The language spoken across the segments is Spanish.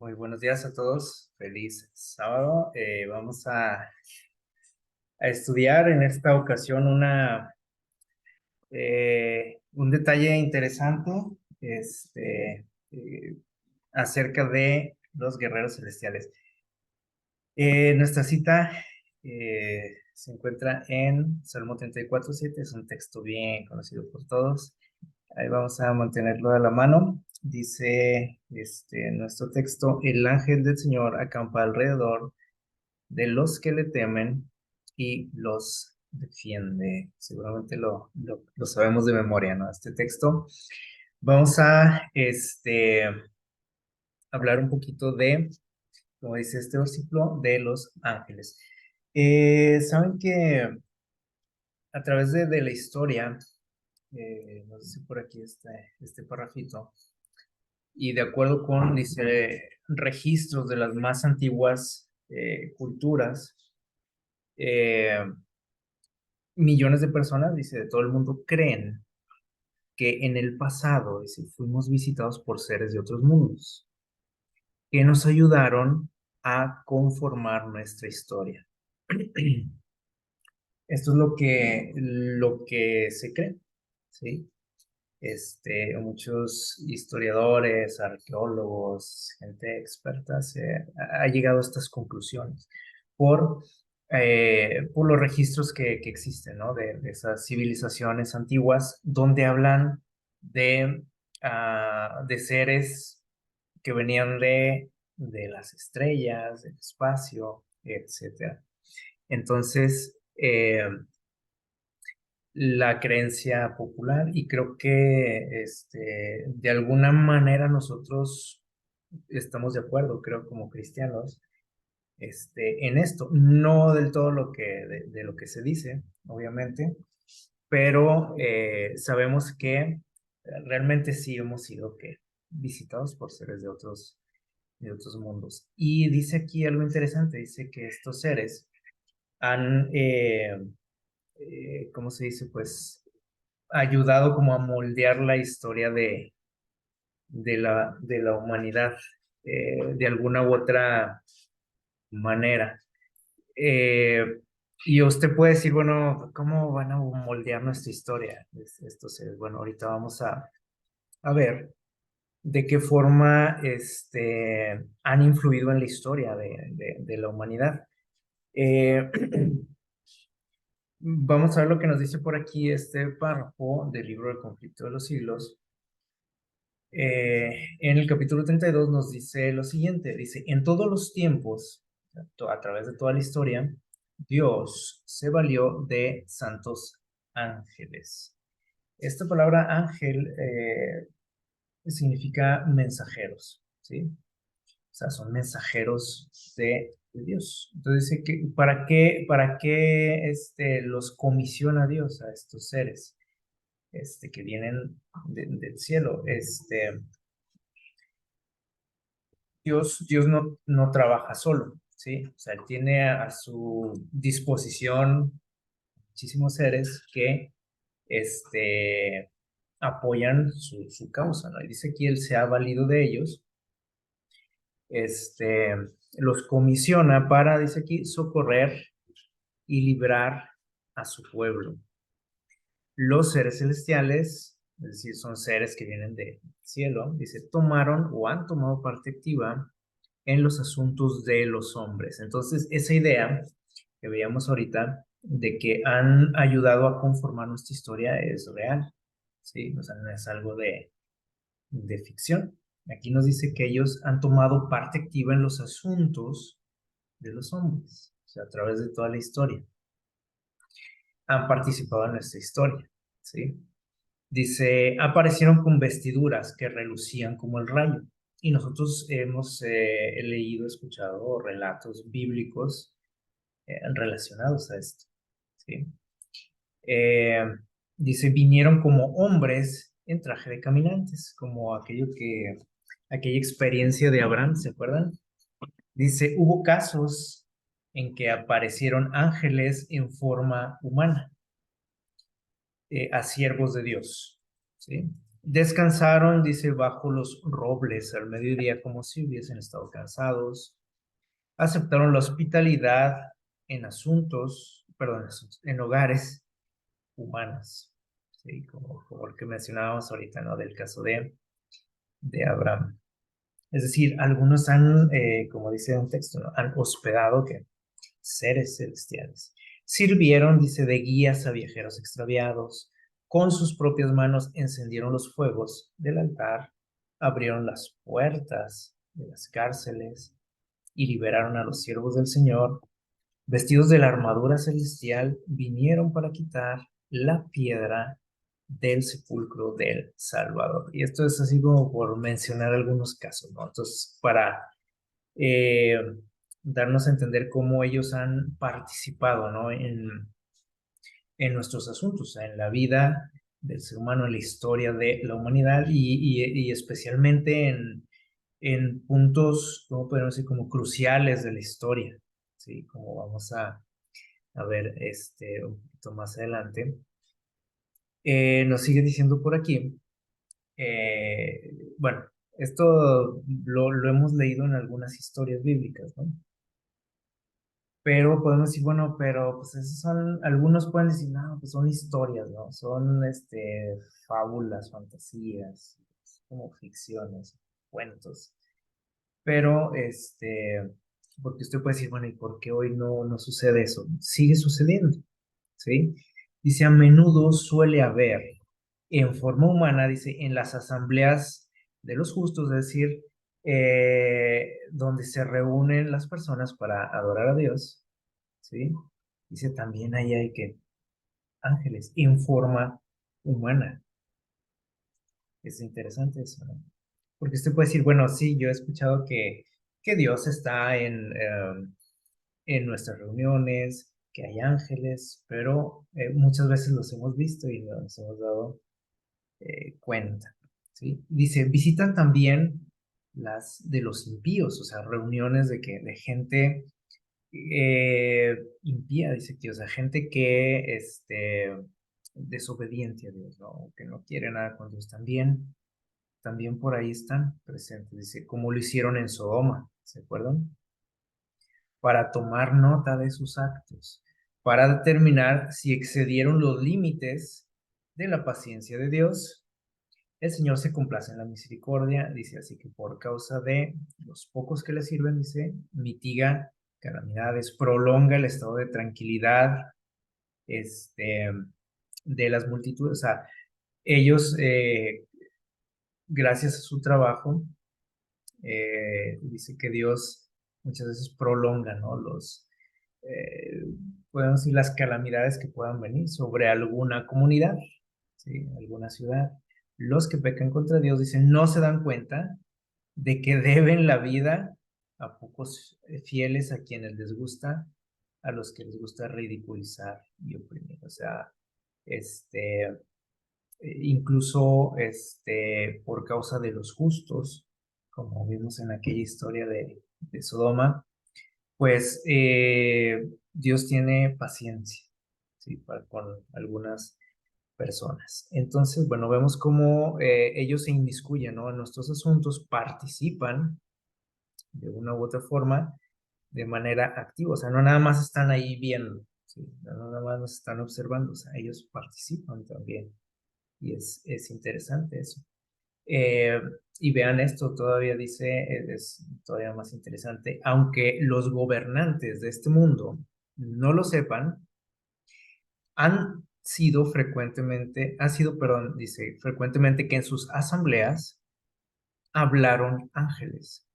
Muy buenos días a todos, feliz sábado. Vamos a estudiar en esta ocasión un detalle interesante eh, acerca de los guerreros celestiales. Nuestra cita se encuentra en Salmo 34:7, es un texto bien conocido por todos. Ahí vamos a mantenerlo a la mano. Dice nuestro texto: el ángel del Señor acampa alrededor de los que le temen y los defiende. Seguramente lo sabemos de memoria, ¿no? Este texto. Vamos a hablar un poquito de, como dice este versículo, de los ángeles. Saben que a través de la historia, no sé si por aquí está este parrafito, y de acuerdo con, dice, registros de las más antiguas culturas, eh, millones de personas, dice, de todo el mundo creen que en el pasado, dice, fuimos visitados por seres de otros mundos que nos ayudaron a conformar nuestra historia. Esto es lo que se cree, ¿sí? Muchos historiadores, arqueólogos, gente experta ha llegado a estas conclusiones por, por los registros que existen, ¿no? De esas civilizaciones antiguas donde hablan de seres que venían de las estrellas, del espacio, etcétera. Entonces, la creencia popular y creo que de alguna manera nosotros estamos de acuerdo, creo, como cristianos, en esto. No del todo de lo que se dice, obviamente, pero sabemos que realmente sí hemos sido visitados por seres de otros mundos. Y dice aquí algo interesante, dice que estos seres han, ¿cómo se dice? Pues ayudado como a moldear la historia de la humanidad de alguna u otra manera. Eh, y usted puede decir, bueno, ¿cómo van a moldear nuestra historia estos seres? Bueno, ahorita vamos a ver de qué forma han influido en la historia de la humanidad. Eh, Vamos a ver lo que nos dice por aquí este párrafo del libro del conflicto de los siglos. En el capítulo 32 nos dice lo siguiente, dice, en todos los tiempos, a través de toda la historia, Dios se valió de santos ángeles. Esta palabra ángel significa mensajeros, ¿sí? O sea, son mensajeros de Dios. Entonces dice que, ¿para qué los comisiona Dios a estos seres que vienen del cielo? Dios no trabaja solo, ¿sí? O sea, Él tiene a su disposición muchísimos seres que apoyan su causa, ¿no? Y dice que Él se ha valido de ellos, este, los comisiona para, dice aquí, socorrer y librar a su pueblo. Los seres celestiales, es decir, son seres que vienen del cielo, dice, tomaron o han tomado parte activa en los asuntos de los hombres. Entonces, esa idea que veíamos ahorita de que han ayudado a conformar nuestra historia es real, ¿sí? O sea, no es algo de ficción. Aquí nos dice que ellos han tomado parte activa en los asuntos de los hombres, o sea, a través de toda la historia. Han participado en nuestra historia, ¿sí? Dice, aparecieron con vestiduras que relucían como el rayo. Y nosotros hemos leído, escuchado relatos bíblicos relacionados a esto, ¿sí? Eh, Dice, vinieron como hombres en traje de caminantes, como aquella experiencia de Abraham, ¿se acuerdan? Dice, hubo casos en que aparecieron ángeles en forma humana a siervos de Dios, ¿sí? Descansaron, dice, bajo los robles al mediodía como si hubiesen estado cansados. Aceptaron la hospitalidad en asuntos, perdón, en hogares humanos. Sí, como el que mencionábamos ahorita, ¿no? Del caso de Abraham. Es decir, algunos han, como dice un texto, ¿no? Han hospedado que seres celestiales. Sirvieron, dice, de guías a viajeros extraviados. Con sus propias manos encendieron los fuegos del altar, abrieron las puertas de las cárceles y liberaron a los siervos del Señor. Vestidos de la armadura celestial, vinieron para quitar la piedra del sepulcro del Salvador. Y esto es así como por mencionar algunos casos, ¿no? Entonces, para eh, darnos a entender cómo ellos han participado, ¿no? En nuestros asuntos, en la vida del ser humano, en la historia de la humanidad y especialmente en puntos, ¿cómo podemos decir? Como cruciales de la historia, ¿sí? Como vamos a ver un poquito más adelante. Nos sigue diciendo por aquí, bueno, esto lo hemos leído en algunas historias bíblicas, ¿no? Pero podemos decir, bueno, pero pues esos son, algunos pueden decir, no, pues son historias, ¿no? Son, fábulas, fantasías, como ficciones, cuentos. Pero, porque usted puede decir, bueno, ¿y por qué hoy no sucede eso? Sigue sucediendo, ¿sí? Dice, a menudo suele haber en forma humana, dice, en las asambleas de los justos, es decir, donde se reúnen las personas para adorar a Dios, ¿sí? Dice, también ahí hay que ángeles en forma humana. Es interesante eso, ¿no? Porque usted puede decir, bueno, sí, yo he escuchado que Dios está en nuestras reuniones, que hay ángeles, pero muchas veces los hemos visto y no nos hemos dado cuenta, ¿sí? Dice, visitan también las de los impíos, o sea, reuniones de gente impía, dice que, o sea, gente que, desobediente a Dios, ¿no? Que no quiere nada con Dios. También por ahí están presentes, dice, como lo hicieron en Sodoma, ¿se acuerdan? Para tomar nota de sus actos, para determinar si excedieron los límites de la paciencia de Dios. El Señor se complace en la misericordia, dice, así que por causa de los pocos que le sirven, dice, mitiga calamidades, prolonga el estado de tranquilidad, este, de las multitudes. O sea, ellos, gracias a su trabajo, dice que Dios muchas veces prolonga, ¿no? Eh, podemos decir, las calamidades que puedan venir sobre alguna comunidad, ¿sí? Alguna ciudad. Los que pecan contra Dios, dicen, no se dan cuenta de que deben la vida a pocos fieles a quienes les gusta, a los que les gusta ridiculizar y oprimir. O sea, incluso por causa de los justos, como vimos en aquella historia de Sodoma, pues Dios tiene paciencia, ¿sí? Con algunas personas. Entonces, bueno, vemos cómo ellos se inmiscuyen, ¿no? En nuestros asuntos, participan de una u otra forma de manera activa, o sea, no nada más están ahí viendo, ¿sí? No nada más nos están observando, o sea, ellos participan también y es interesante eso. Eh, y vean esto, todavía dice, es todavía más interesante, aunque los gobernantes de este mundo no lo sepan, ha sido, perdón, dice, frecuentemente que en sus asambleas hablaron ángeles,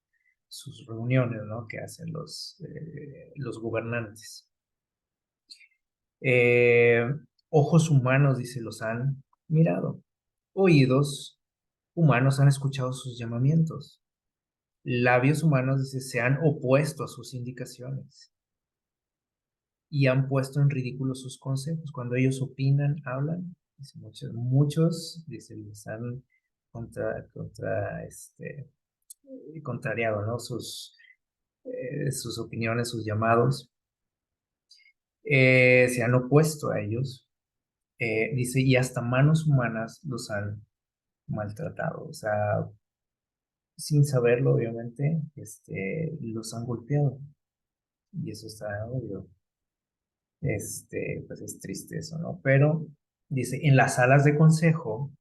sus reuniones, ¿no? Que hacen los gobernantes. Eh, ojos humanos, dice, los han mirado. Oídos humanos han escuchado sus llamamientos. Labios humanos, dice, se han opuesto a sus indicaciones y han puesto en ridículo sus consejos. Cuando ellos opinan, hablan, dice, muchos, dice, les han contrariado, ¿no? Sus opiniones, sus llamados, se han opuesto a ellos, dice, y hasta manos humanas los han maltratado, o sea, sin saberlo, obviamente, los han golpeado. Y eso está, obvio, pues es triste eso, ¿no? Pero dice, en las salas de consejo,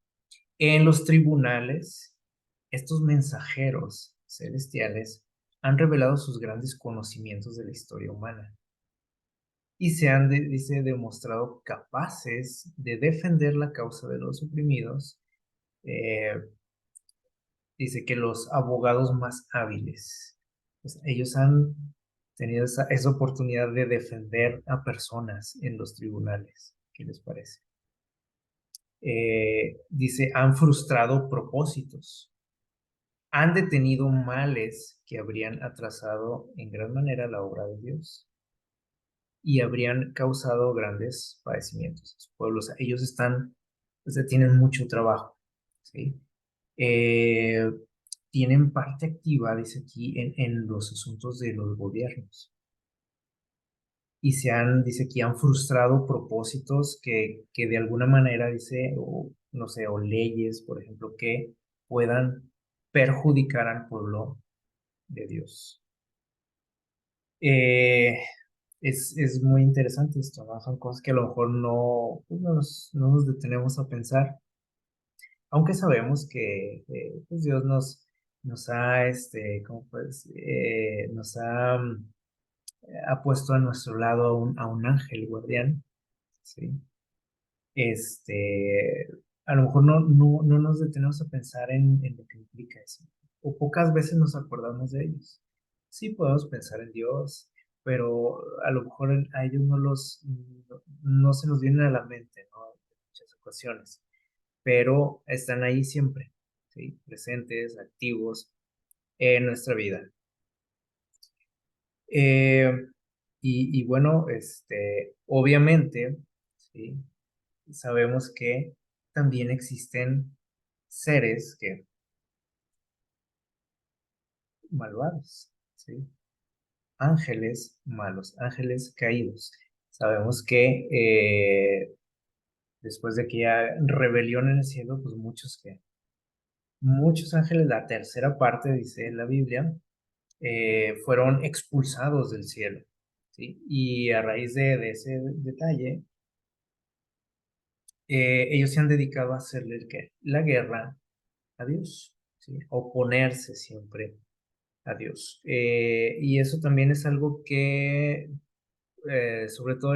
en los tribunales, estos mensajeros celestiales han revelado sus grandes conocimientos de la historia humana y se han, dice, demostrado capaces de defender la causa de los oprimidos. eh, Dice que los abogados más hábiles, pues, ellos han tenido esa oportunidad de defender a personas en los tribunales. ¿Qué les parece? Dice, han frustrado propósitos, han detenido males que habrían atrasado en gran manera la obra de Dios y habrían causado grandes padecimientos a su pueblo. O sea, ellos están, o sea, tienen mucho trabajo, ¿sí? Eh, Tienen parte activa, dice aquí, en los asuntos de los gobiernos. Y dice aquí, han frustrado propósitos que de alguna manera, dice, o no sé, o leyes, por ejemplo, que puedan perjudicar al pueblo de Dios. Eh, es muy interesante esto, ¿no? Son cosas que a lo mejor no, pues no nos detenemos a pensar, aunque sabemos que pues Dios nos ha, ¿cómo pues, nos ha puesto a nuestro lado a un ángel guardián, ¿sí? Este, a lo mejor no nos detenemos a pensar en lo que implica eso, o pocas veces nos acordamos de ellos. Sí podemos pensar en Dios, pero a lo mejor a ellos no se nos vienen a la mente, ¿no? En muchas ocasiones, pero están ahí siempre, ¿sí? Presentes, activos en nuestra vida. Eh, y bueno, obviamente, ¿sí? Sabemos que también existen seres que malvados, ¿sí? Ángeles malos, ángeles caídos. Sabemos que después de aquella rebelión en el cielo, pues muchos ángeles, la tercera parte, dice la Biblia, fueron expulsados del cielo, ¿sí? Y a raíz de ese detalle, ellos se han dedicado a hacerle la guerra a Dios, ¿sí? Oponerse siempre a Dios. Y eso también es algo que, sobre todo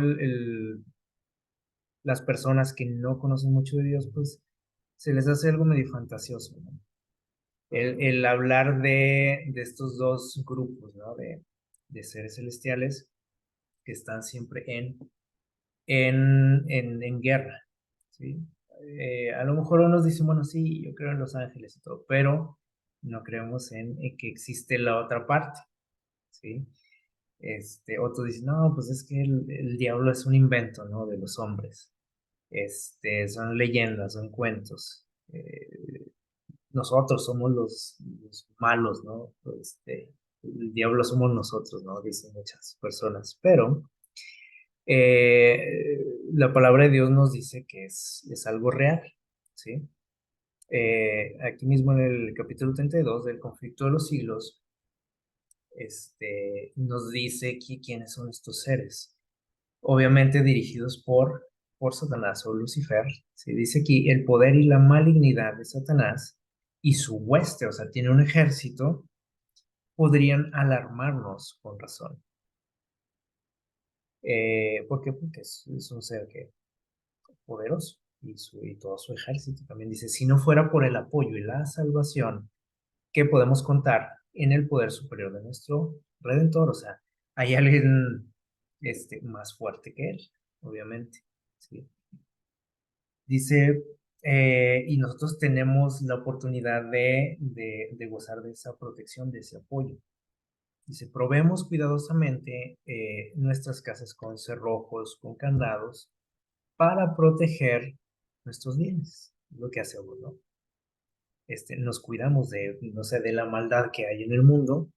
las personas que no conocen mucho de Dios, pues se les hace algo medio fantasioso, ¿no? El hablar de estos dos grupos, ¿no? De seres celestiales que están siempre en guerra, ¿sí? A lo mejor unos dicen, bueno, sí, yo creo en los ángeles y todo, pero no creemos en que existe la otra parte, ¿sí? Otros dicen, no, pues es que el diablo es un invento, ¿no? De los hombres. Son leyendas, son cuentos. Nosotros somos los malos, ¿no? El diablo somos nosotros, ¿no? Dicen muchas personas. Pero la palabra de Dios nos dice que es algo real, ¿sí? Aquí mismo en el capítulo 32 del conflicto de los siglos, nos dice quiénes son estos seres, obviamente dirigidos por Satanás o Lucifer. Se dice aquí el poder y la malignidad de Satanás y su hueste, o sea, tiene un ejército, podrían alarmarnos con razón. ¿Por qué? Porque es un ser que poderoso y todo su ejército. También dice, si no fuera por el apoyo y la salvación que podemos contar en el poder superior de nuestro Redentor, o sea, hay alguien más fuerte que él, obviamente, ¿sí? Dice, y nosotros tenemos la oportunidad de gozar de esa protección, de ese apoyo. Dice, probemos cuidadosamente nuestras casas con cerrojos, con candados, para proteger nuestros bienes. Es lo que hacemos, ¿no? Nos cuidamos de, no sé, de la maldad que hay en el mundo,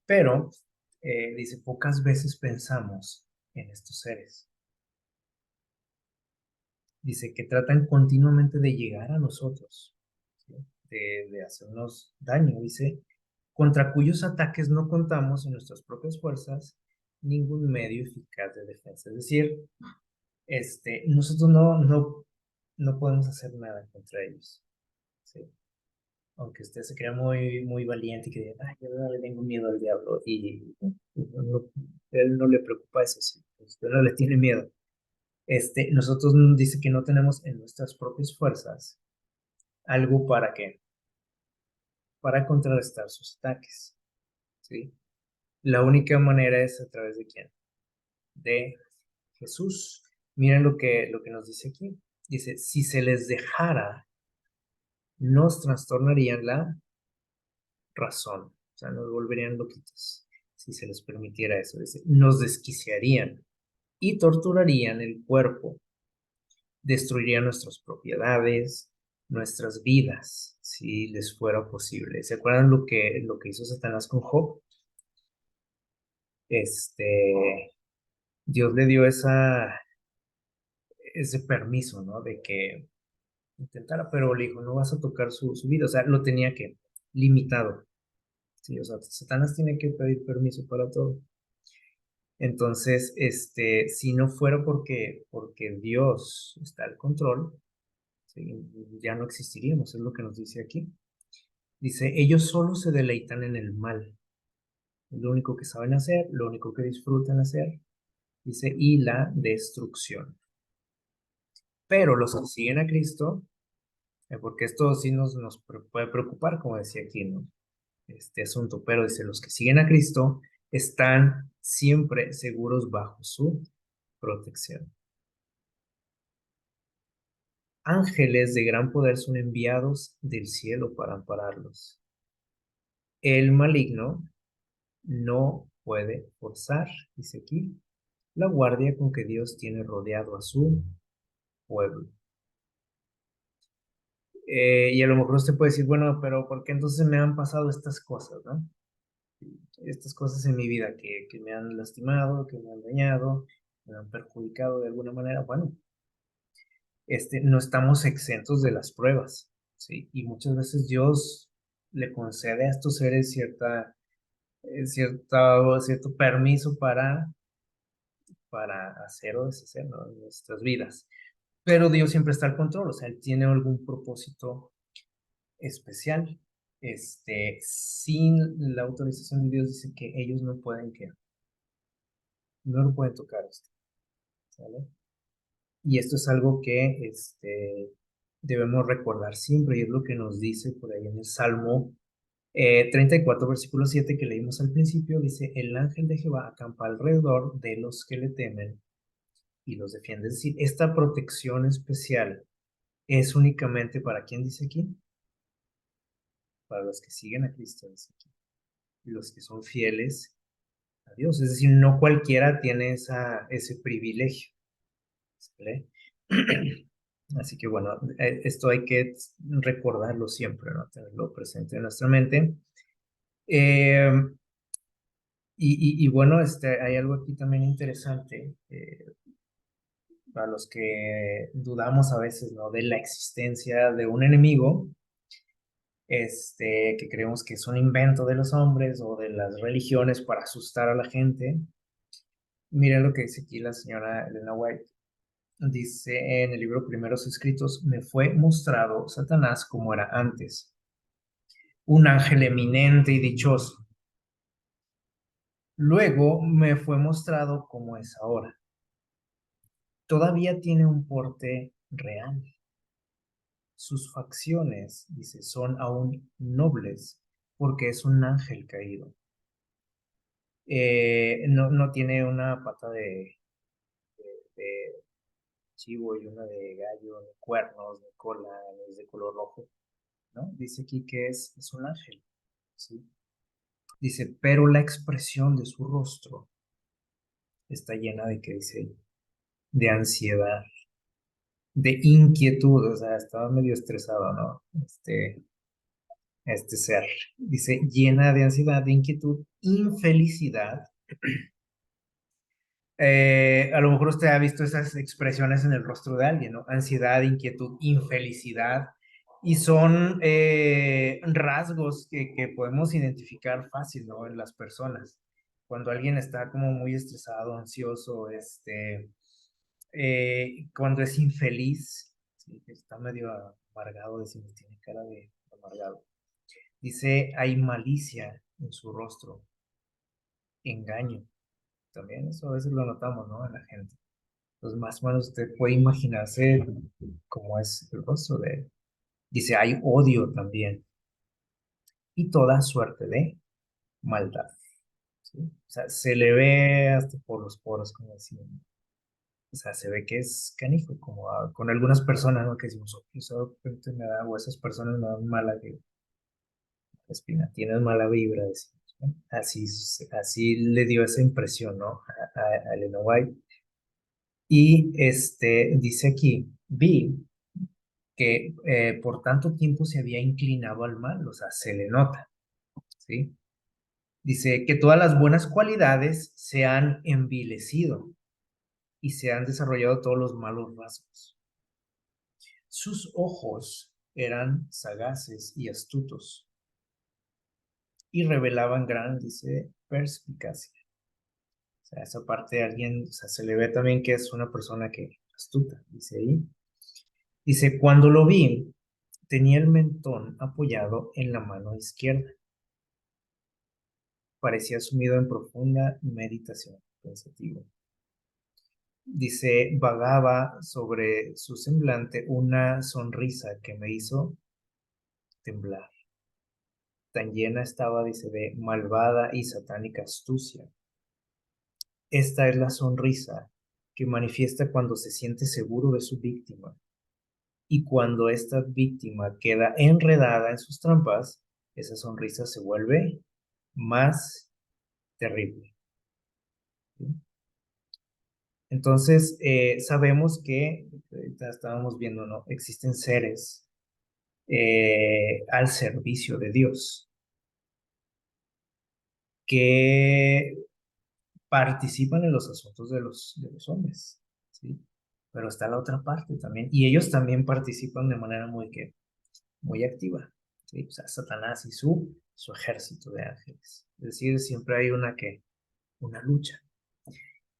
pero, dice, pocas veces pensamos en estos seres. dice que tratan continuamente de llegar a nosotros, ¿sí? De hacernos daño, dice, contra cuyos ataques no contamos en nuestras propias fuerzas ningún medio eficaz de defensa. Es decir, nosotros no podemos hacer nada contra ellos, ¿sí? Aunque usted se crea muy valiente y que diga, ay, yo no le tengo miedo al diablo, y él no le preocupa eso, sí, usted no le tiene miedo. Nosotros dice que no tenemos en nuestras propias fuerzas algo para qué, para contrarrestar sus ataques, ¿sí? La única manera es a través de quién, de Jesús. Miren lo que nos dice aquí. Dice, si se les dejara, nos trastornarían la razón, o sea, nos volverían loquitos, si se les permitiera eso. Dice, nos desquiciarían y torturarían el cuerpo, destruirían nuestras propiedades, nuestras vidas, si les fuera posible. ¿Se acuerdan lo que hizo Satanás con Job? Dios le dio ese permiso, ¿no? De que intentara, pero le dijo, no vas a tocar su vida, o sea, lo tenía que limitado. Sí, o sea, Satanás tiene que pedir permiso para todo. Entonces, si no fuera porque Dios está al control, ¿sí? Ya no existiríamos, es lo que nos dice aquí. Dice, ellos solo se deleitan en el mal. Es lo único que saben hacer, lo único que disfrutan hacer. Dice, y la destrucción. Pero los que siguen a Cristo, porque esto sí nos puede preocupar, como decía aquí, ¿no? Este asunto, pero dice, los que siguen a Cristo están siempre seguros bajo su protección. Ángeles de gran poder son enviados del cielo para ampararlos. El maligno no puede forzar, dice aquí, la guardia con que Dios tiene rodeado a su pueblo. Y a lo mejor usted puede decir, bueno, pero ¿por qué entonces me han pasado estas cosas, no? Estas cosas en mi vida que me han lastimado, que me han dañado, me han perjudicado de alguna manera. Bueno, no estamos exentos de las pruebas, ¿sí? Y muchas veces Dios le concede a estos seres cierto permiso para hacer o deshacer, ¿no? En nuestras vidas. Pero Dios siempre está al control, o sea, Él tiene algún propósito especial. Sin la autorización de Dios, dice que ellos no lo pueden tocar esto, ¿sale? Y esto es algo que debemos recordar siempre, y es lo que nos dice por ahí en el Salmo 34, versículo 7 que leímos al principio, dice, el ángel de Jehová acampa alrededor de los que le temen y los defiende. Es decir, esta protección especial es únicamente para quién dice aquí, para los que siguen a Cristo, dice aquí, y los que son fieles a Dios. Es decir, no cualquiera tiene ese privilegio, ¿vale? Así que bueno, esto hay que recordarlo siempre, ¿no? Tenerlo presente en nuestra mente. Eh, y bueno, hay algo aquí también interesante, para los que dudamos a veces, ¿no? De la existencia de un enemigo, que creemos que es un invento de los hombres o de las religiones para asustar a la gente. Miren lo que dice aquí la señora Elena White. Dice en el libro Primeros Escritos, me fue mostrado Satanás como era antes, un ángel eminente y dichoso. Luego me fue mostrado como es ahora. Todavía tiene un porte real. Sus facciones, dice, son aún nobles porque es un ángel caído. No tiene una pata de chivo y una de gallo, ni cuernos, ni cola, ni es de color rojo, ¿no? Dice aquí que es un ángel, ¿sí? Dice, pero la expresión de su rostro está llena de, ¿qué dice? De ansiedad, de inquietud, o sea, estaba medio estresado, ¿no? Este ser. Dice, llena de ansiedad, de inquietud, infelicidad A lo mejor usted ha visto esas expresiones en el rostro de alguien, ¿no? Ansiedad, inquietud, infelicidad, y son rasgos que podemos identificar fácil, ¿no? En las personas. Cuando alguien está como muy estresado, ansioso, cuando es infeliz, sí, que está medio amargado, decimos, tiene cara de amargado. Dice, hay malicia en su rostro, engaño. También eso a veces lo notamos, ¿no? En la gente. Entonces, más o menos usted puede imaginarse cómo es el rostro de él. Dice, hay odio también y toda suerte de maldad. ¿Sí? O sea, se le ve hasta por los poros, como decimos. O sea, se ve que es canijo, como con algunas personas, ¿no? Que decimos, "Oh, eso de repente me da, o esas personas me dan mala espina, tienes mala vibra", decimos, ¿no? Así le dio esa impresión, ¿no? A Elena White. Y dice aquí, vi que por tanto tiempo se había inclinado al mal, o sea, se le nota, ¿sí? Dice que todas las buenas cualidades se han envilecido y se han desarrollado todos los malos rasgos. Sus ojos eran sagaces y astutos y revelaban gran, dice, perspicacia. O sea, esa parte de alguien, o sea, se le ve también que es una persona que astuta, dice ahí. Dice, cuando lo vi, tenía el mentón apoyado en la mano izquierda. Parecía sumido en profunda meditación pensativa. Dice, vagaba sobre su semblante una sonrisa que me hizo temblar. Tan llena estaba, dice, de malvada y satánica astucia. Esta es la sonrisa que manifiesta cuando se siente seguro de su víctima. Y cuando esta víctima queda enredada en sus trampas, esa sonrisa se vuelve más terrible. ¿Sí? Entonces, sabemos que, ahorita estábamos viendo, ¿no? Existen seres al servicio de Dios que participan en los asuntos de los hombres, ¿sí? Pero está la otra parte también, y ellos también participan de manera muy activa, ¿sí? O sea, Satanás y su ejército de ángeles. Es decir, siempre hay una lucha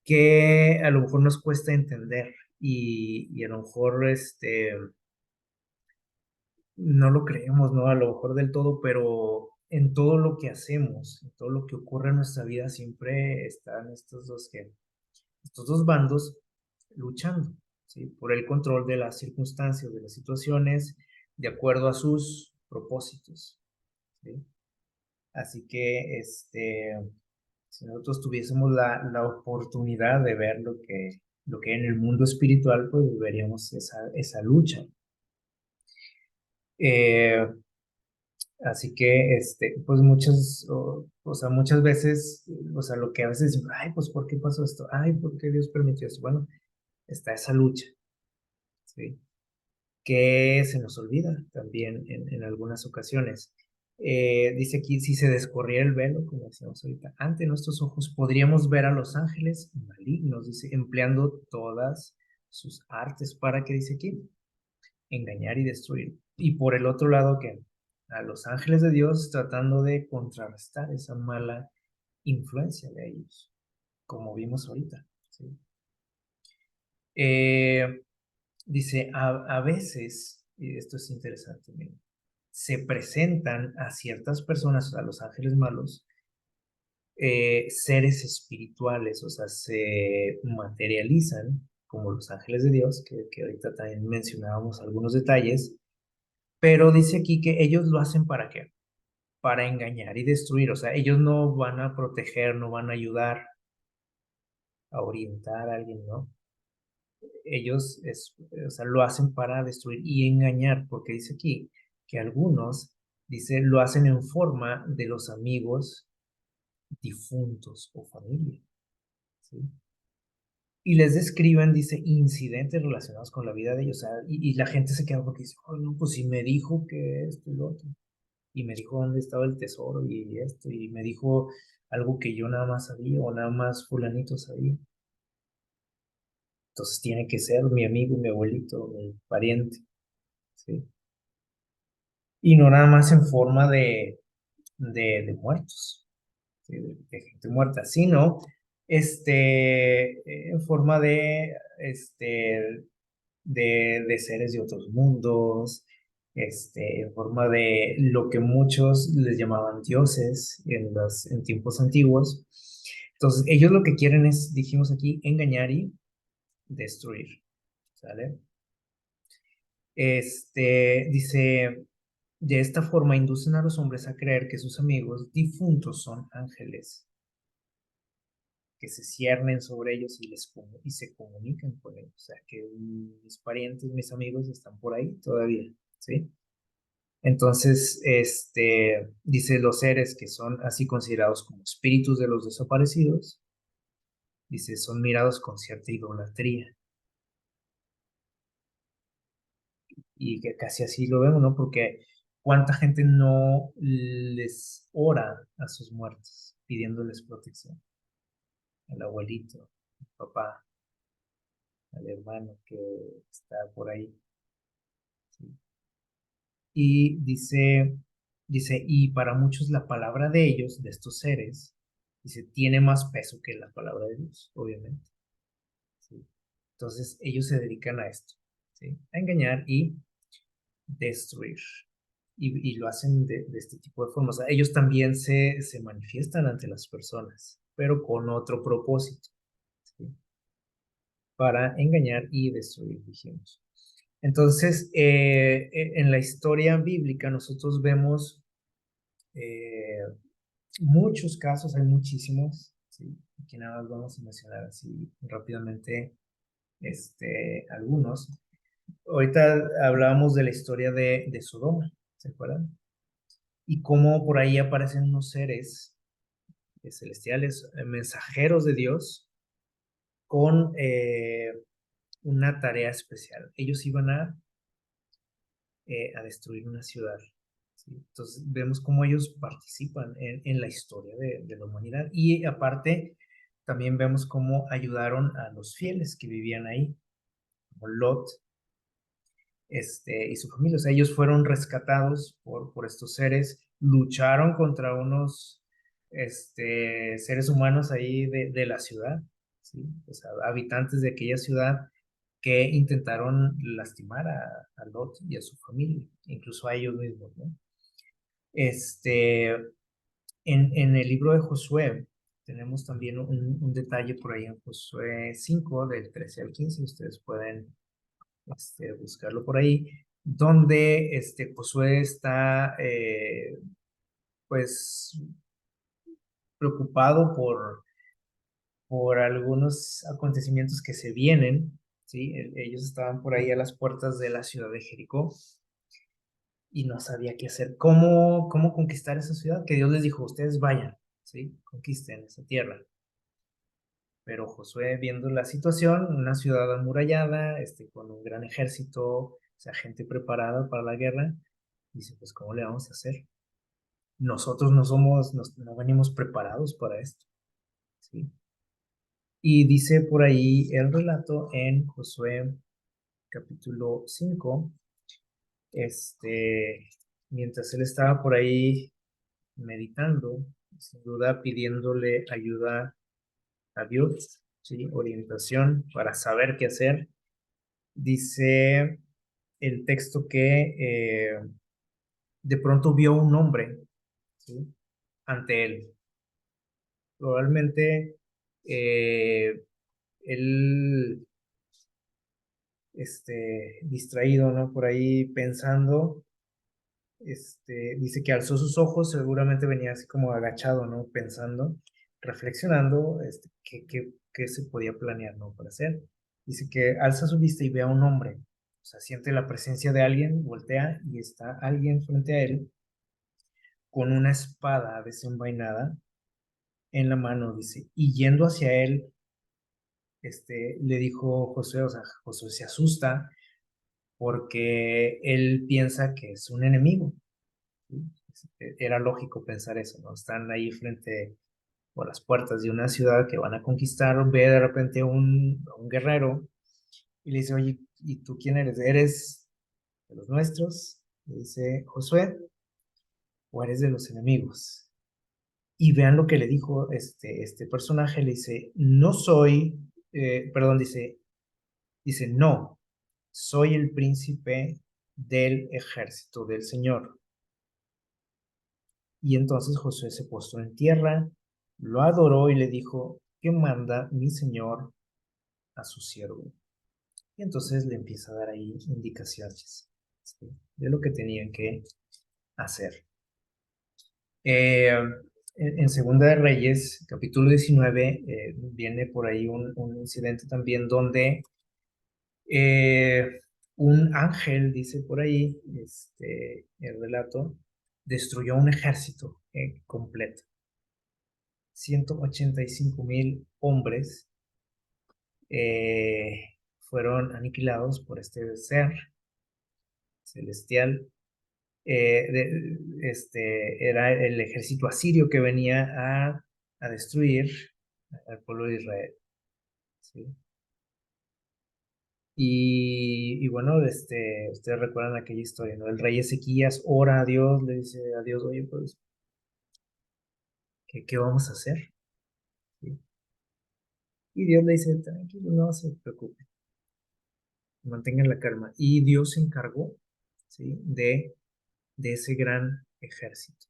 que a lo mejor nos cuesta entender y a lo mejor no lo creemos, ¿no? A lo mejor del todo, pero en todo lo que hacemos, en todo lo que ocurre en nuestra vida, siempre están estos dos bandos luchando, ¿sí? Por el control de las circunstancias, de las situaciones, de acuerdo a sus propósitos, ¿sí? Así que, si nosotros tuviésemos la oportunidad de ver lo que hay en el mundo espiritual, pues veríamos esa lucha. Eh, Así que, pues muchas veces, o sea, lo que a veces decimos, ay, pues, ¿por qué pasó esto? Ay, ¿por qué Dios permitió esto? Bueno, está esa lucha, ¿sí? Que se nos olvida también en algunas ocasiones. Dice aquí, si se descorriera el velo, como decíamos ahorita, ante nuestros ojos podríamos ver a los ángeles malignos, dice, empleando todas sus artes para que, dice aquí, engañar y destruir. Y por el otro lado, que a los ángeles de Dios tratando de contrarrestar esa mala influencia de ellos, como vimos ahorita, ¿sí? Eh, Dice, a veces, y esto es interesante, miren, se presentan a ciertas personas, a los ángeles malos, seres espirituales, o sea, se materializan como los ángeles de Dios, que ahorita también mencionábamos algunos detalles, pero dice aquí que ellos lo hacen ¿para qué? Para engañar y destruir, o sea, ellos no van a proteger, no van a ayudar a orientar a alguien, ¿no? Ellos o sea, lo hacen para destruir y engañar, porque dice aquí que algunos, dice, lo hacen en forma de los amigos difuntos o familia, ¿sí? Y les describen, dice, incidentes relacionados con la vida de ellos, o sea, y la gente se queda porque dice, oh, no, pues si me dijo que esto y lo otro, y me dijo dónde estaba el tesoro y esto, y me dijo algo que yo nada más sabía o nada más fulanito sabía. Entonces tiene que ser mi amigo, mi abuelito, mi pariente, ¿sí? Y no nada más en forma de muertos, ¿sí? De gente muerta, sino en forma de seres de otros mundos, en forma de lo que muchos les llamaban dioses en tiempos antiguos. Entonces, ellos lo que quieren es, dijimos aquí, engañar y destruir, ¿sale? Dice, de esta forma inducen a los hombres a creer que sus amigos difuntos son ángeles, que se ciernen sobre ellos y se comunican con ellos. O sea, que mis parientes, mis amigos están por ahí todavía, ¿sí? Entonces, dice los seres que son así considerados como espíritus de los desaparecidos, dice, son mirados con cierta idolatría. Y que casi así lo vemos, ¿no? Porque cuánta gente no les ora a sus muertos, pidiéndoles protección. Al abuelito, al papá, al hermano que está por ahí. ¿Sí? Y y para muchos la palabra de ellos, de estos seres, dice, tiene más peso que la palabra de Dios, obviamente. ¿Sí? Entonces ellos se dedican a esto, ¿sí? A engañar y destruir. Y lo hacen de este tipo de formas. O sea, ellos también se manifiestan ante las personas, pero con otro propósito, ¿sí? Para engañar y destruir, dijimos. Entonces, en la historia bíblica nosotros vemos eh, muchos casos, hay muchísimos, ¿sí? Aquí nada más vamos a mencionar así rápidamente algunos. Ahorita hablábamos de la historia de Sodoma, ¿se acuerdan? Y cómo por ahí aparecen unos seres celestiales, mensajeros de Dios, con una tarea especial. Ellos iban a destruir una ciudad. ¿Sí? Entonces vemos cómo ellos participan en la historia de la humanidad. Y aparte, también vemos cómo ayudaron a los fieles que vivían ahí, como Lot, y su familia. O sea, ellos fueron rescatados por estos seres, lucharon contra unos seres humanos ahí de la ciudad, ¿sí? O sea, habitantes de aquella ciudad que intentaron lastimar a Lot y a su familia, incluso a ellos mismos, ¿no? Este, en el libro de Josué tenemos también un detalle por ahí en Josué 5, del 13 al 15, ustedes pueden buscarlo por ahí, donde Josué está pues preocupado por algunos acontecimientos que se vienen, ¿sí? Ellos estaban por ahí a las puertas de la ciudad de Jericó y no sabía qué hacer, cómo conquistar esa ciudad, que Dios les dijo, ustedes vayan, ¿sí? Conquisten esa tierra. Pero Josué, viendo la situación, una ciudad amurallada, con un gran ejército, o sea, gente preparada para la guerra, dice, pues, ¿cómo le vamos a hacer? Nosotros no venimos preparados para esto, ¿sí? Y dice por ahí el relato en Josué capítulo 5, mientras él estaba por ahí meditando, sin duda pidiéndole ayuda a Dios, ¿sí? Orientación para saber qué hacer. Dice el texto que de pronto vio un hombre, ¿sí? Ante él. Probablemente eh, él, distraído, ¿no? Por ahí pensando, dice que alzó sus ojos, seguramente venía así como agachado, ¿no? Pensando, reflexionando, qué se podía planear, ¿no? Para hacer. Dice que alza su vista y ve a un hombre, o sea, siente la presencia de alguien, voltea y está alguien frente a él con una espada desenvainada en la mano, dice, y yendo hacia él, le dijo Josué, o sea, Josué se asusta porque él piensa que es un enemigo, ¿sí? Era lógico pensar eso, ¿no? Están ahí frente o las puertas de una ciudad que van a conquistar, ve de repente un guerrero Y le dice, oye, ¿y tú quién eres? ¿Eres de los nuestros? Le dice Josué, ¿o eres de los enemigos? Y vean lo que le dijo este personaje, le dice, no soy, perdón, dice, no, soy el príncipe del ejército del Señor. Y entonces Josué se postró en tierra, lo adoró y le dijo, ¿qué manda mi Señor a su siervo? Y entonces le empieza a dar ahí indicaciones, ¿sí?, de lo que tenían que hacer. En Segunda de Reyes, capítulo 19, viene por ahí un incidente también donde eh, un ángel, dice por ahí, el relato, destruyó un ejército completo. 185,000 hombres fueron aniquilados por este ser celestial. Era el ejército asirio que venía a destruir al pueblo de Israel, ¿sí? Y bueno, ustedes recuerdan aquella historia, ¿no? El rey Ezequías ora a Dios, le dice a Dios, oye, pues, ¿qué vamos a hacer? ¿Sí? Y Dios le dice, tranquilo, no se preocupe, mantengan la calma. Y Dios se encargó, ¿sí?, de ese gran ejército.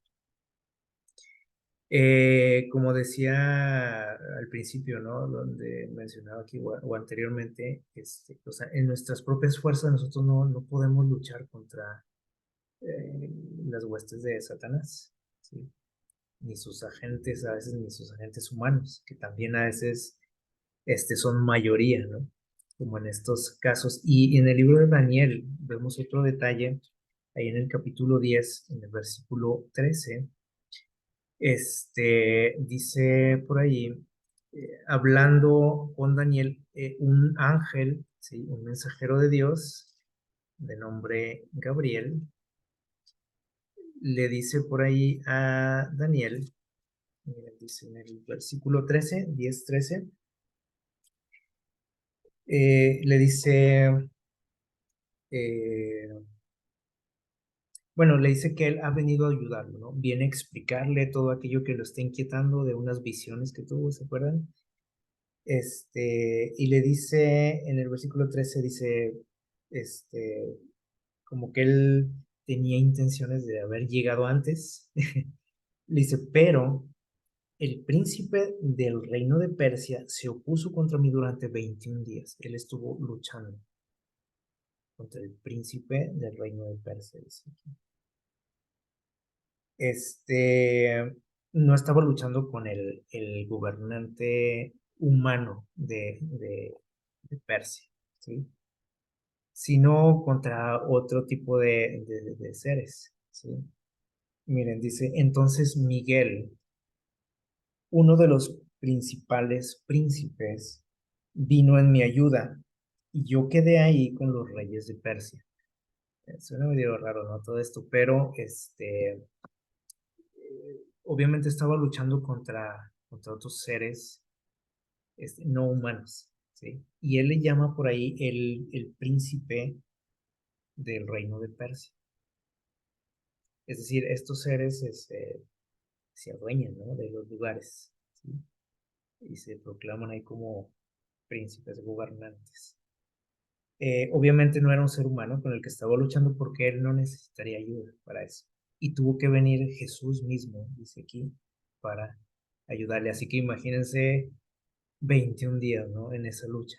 Como decía al principio, ¿no? Donde mencionaba aquí o anteriormente, o sea, en nuestras propias fuerzas nosotros no podemos luchar contra las huestes de Satanás, ¿sí? Ni sus agentes, a veces ni sus agentes humanos, que también a veces son mayoría, ¿no? Como en estos casos. Y en el libro de Daniel vemos otro detalle, ahí en el capítulo 10, en el versículo 13, dice por ahí, hablando con Daniel, un ángel, ¿sí?, un mensajero de Dios, de nombre Gabriel, le dice por ahí a Daniel, dice en el versículo 13, 10, 13, le dice, eh, bueno, le dice que él ha venido a ayudarlo, ¿no? Viene a explicarle todo aquello que lo está inquietando de unas visiones que tuvo, ¿se acuerdan? Y le dice, en el versículo 13 dice, este, como que él tenía intenciones de haber llegado antes. Le dice, pero el príncipe del reino de Persia se opuso contra mí durante 21 días. Él estuvo luchando contra el príncipe del reino de Persia, dice aquí. No estaba luchando con el gobernante humano de Persia, ¿sí?, sino contra otro tipo de seres, ¿sí? Miren, dice, entonces Miguel, uno de los principales príncipes, vino en mi ayuda y yo quedé ahí con los reyes de Persia. Suena medio raro, ¿no? Todo esto, pero obviamente estaba luchando contra otros seres no humanos, ¿sí? Y él le llama por ahí el príncipe del reino de Persia. Es decir, estos seres se adueñan, ¿no?, de los lugares, ¿sí?, y se proclaman ahí como príncipes gobernantes. Obviamente no era un ser humano con el que estaba luchando porque él no necesitaría ayuda para eso. Y tuvo que venir Jesús mismo, dice aquí, para ayudarle. Así que imagínense 21 días, ¿no?, en esa lucha,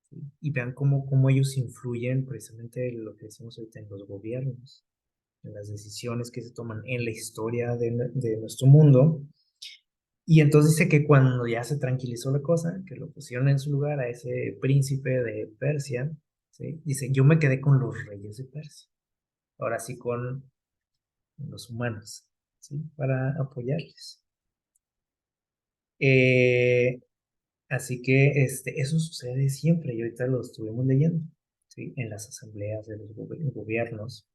¿sí? Y vean cómo ellos influyen precisamente en lo que decimos ahorita en los gobiernos, en las decisiones que se toman en la historia de nuestro mundo. Y entonces dice que cuando ya se tranquilizó la cosa, que lo pusieron en su lugar a ese príncipe de Persia, ¿sí?, dice, yo me quedé con los reyes de Persia, ahora sí con los humanos, ¿sí?, para apoyarles. Así que eso sucede siempre, y ahorita lo estuvimos leyendo, ¿sí?, en las asambleas de los gobiernos.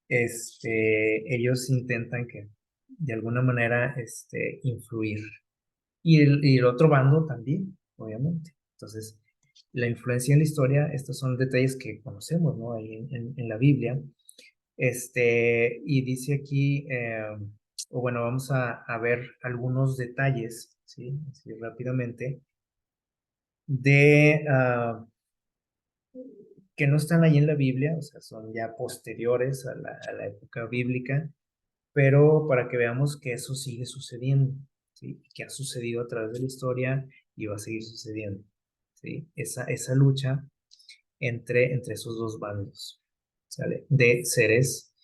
Ellos intentan que de alguna manera influir. Y el otro bando también, obviamente. Entonces, la influencia en la historia, estos son detalles que conocemos, ¿no? Ahí en la Biblia. Y dice aquí, o bueno, vamos a ver algunos detalles, ¿sí? Así rápidamente, de que no están ahí en la Biblia, o sea, son ya posteriores a la época bíblica, pero para que veamos que eso sigue sucediendo, ¿sí? Que ha sucedido a través de la historia y va a seguir sucediendo, ¿sí? Esa lucha entre esos dos bandos, ¿sale? De seres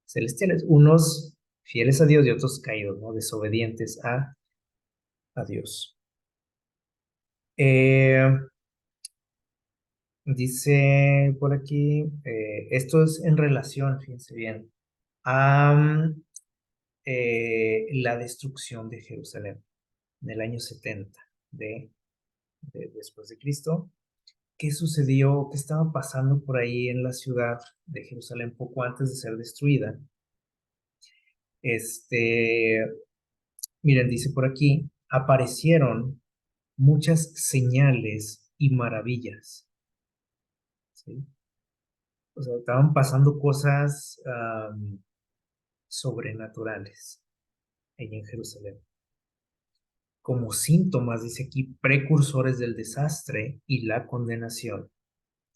celestiales, unos fieles a Dios y otros caídos, ¿no? Desobedientes a Dios. Eh, Dice por aquí, esto es en relación, fíjense bien, a la destrucción de Jerusalén en el año 70 después de Cristo. ¿Qué sucedió? ¿Qué estaba pasando por ahí en la ciudad de Jerusalén poco antes de ser destruida? Este, Miren, dice por aquí, aparecieron muchas señales y maravillas, ¿sí? O sea, estaban pasando cosas sobrenaturales ahí en Jerusalén. Como síntomas, dice aquí, precursores del desastre y la condenación,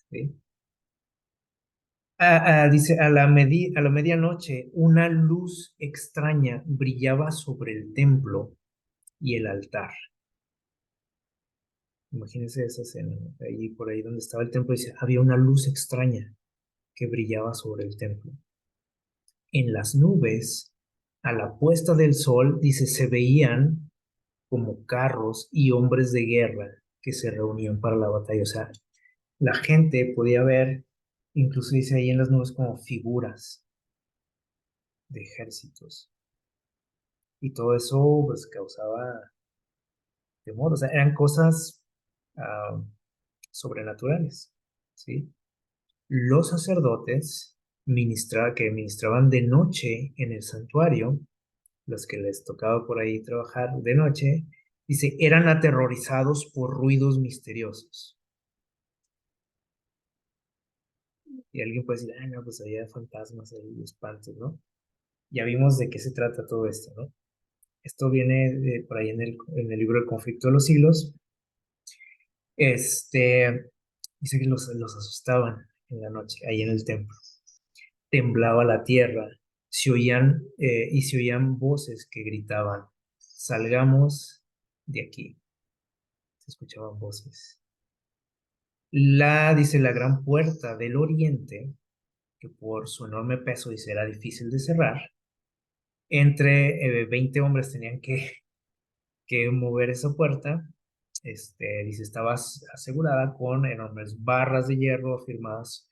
¿sí? Dice, a la medianoche, una luz extraña brillaba sobre el templo y el altar. Imagínense esa escena, ¿no? Ahí, por ahí donde estaba el templo, dice, había una luz extraña que brillaba sobre el templo. En las nubes, a la puesta del sol, dice, se veían como carros y hombres de guerra que se reunían para la batalla. O sea, la gente podía ver, incluso dice ahí en las nubes, como figuras de ejércitos. Y todo eso pues causaba temor. O sea, eran cosas ah, sobrenaturales, ¿sí? Los sacerdotes que ministraban de noche en el santuario, los que les tocaba por ahí trabajar de noche, dice, eran aterrorizados por ruidos misteriosos. Y alguien puede decir, ah, no, pues había fantasmas y espantos, ¿no? Ya vimos de qué se trata todo esto, ¿no? Esto viene por ahí en el libro El conflicto de los siglos. Dice que los asustaban en la noche, ahí en el templo. Temblaba la tierra, se oían voces que gritaban, salgamos de aquí. Se escuchaban voces. Dice, la gran puerta del oriente, que por su enorme peso, dice, era difícil de cerrar. Entre 20 hombres tenían que mover esa puerta. Dice, estaba asegurada con enormes barras de hierro afirmadas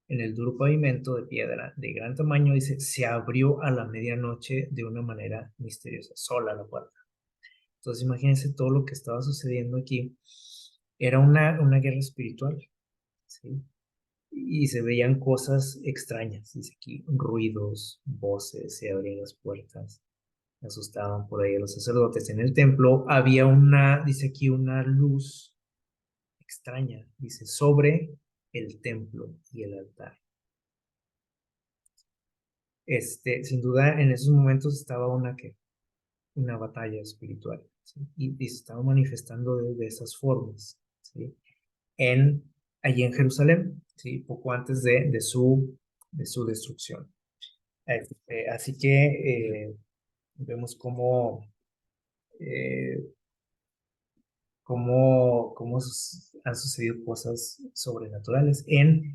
en el duro pavimento de piedra de gran tamaño. Dice, se abrió a la medianoche de una manera misteriosa, sola la puerta. Entonces, imagínense todo lo que estaba sucediendo aquí. Era una guerra espiritual, ¿sí? Y se veían cosas extrañas, dice aquí, ruidos, voces, se abrían las puertas, asustaban por ahí a los sacerdotes. En el templo había dice aquí, una luz extraña, dice, sobre el templo y el altar. Sin duda, en esos momentos estaba una batalla espiritual, ¿sí? Y se estaba manifestando de esas formas, ¿sí? en, Allí en Jerusalén, ¿sí? Poco antes de su destrucción. Así que vemos eh, cómo han sucedido cosas sobrenaturales en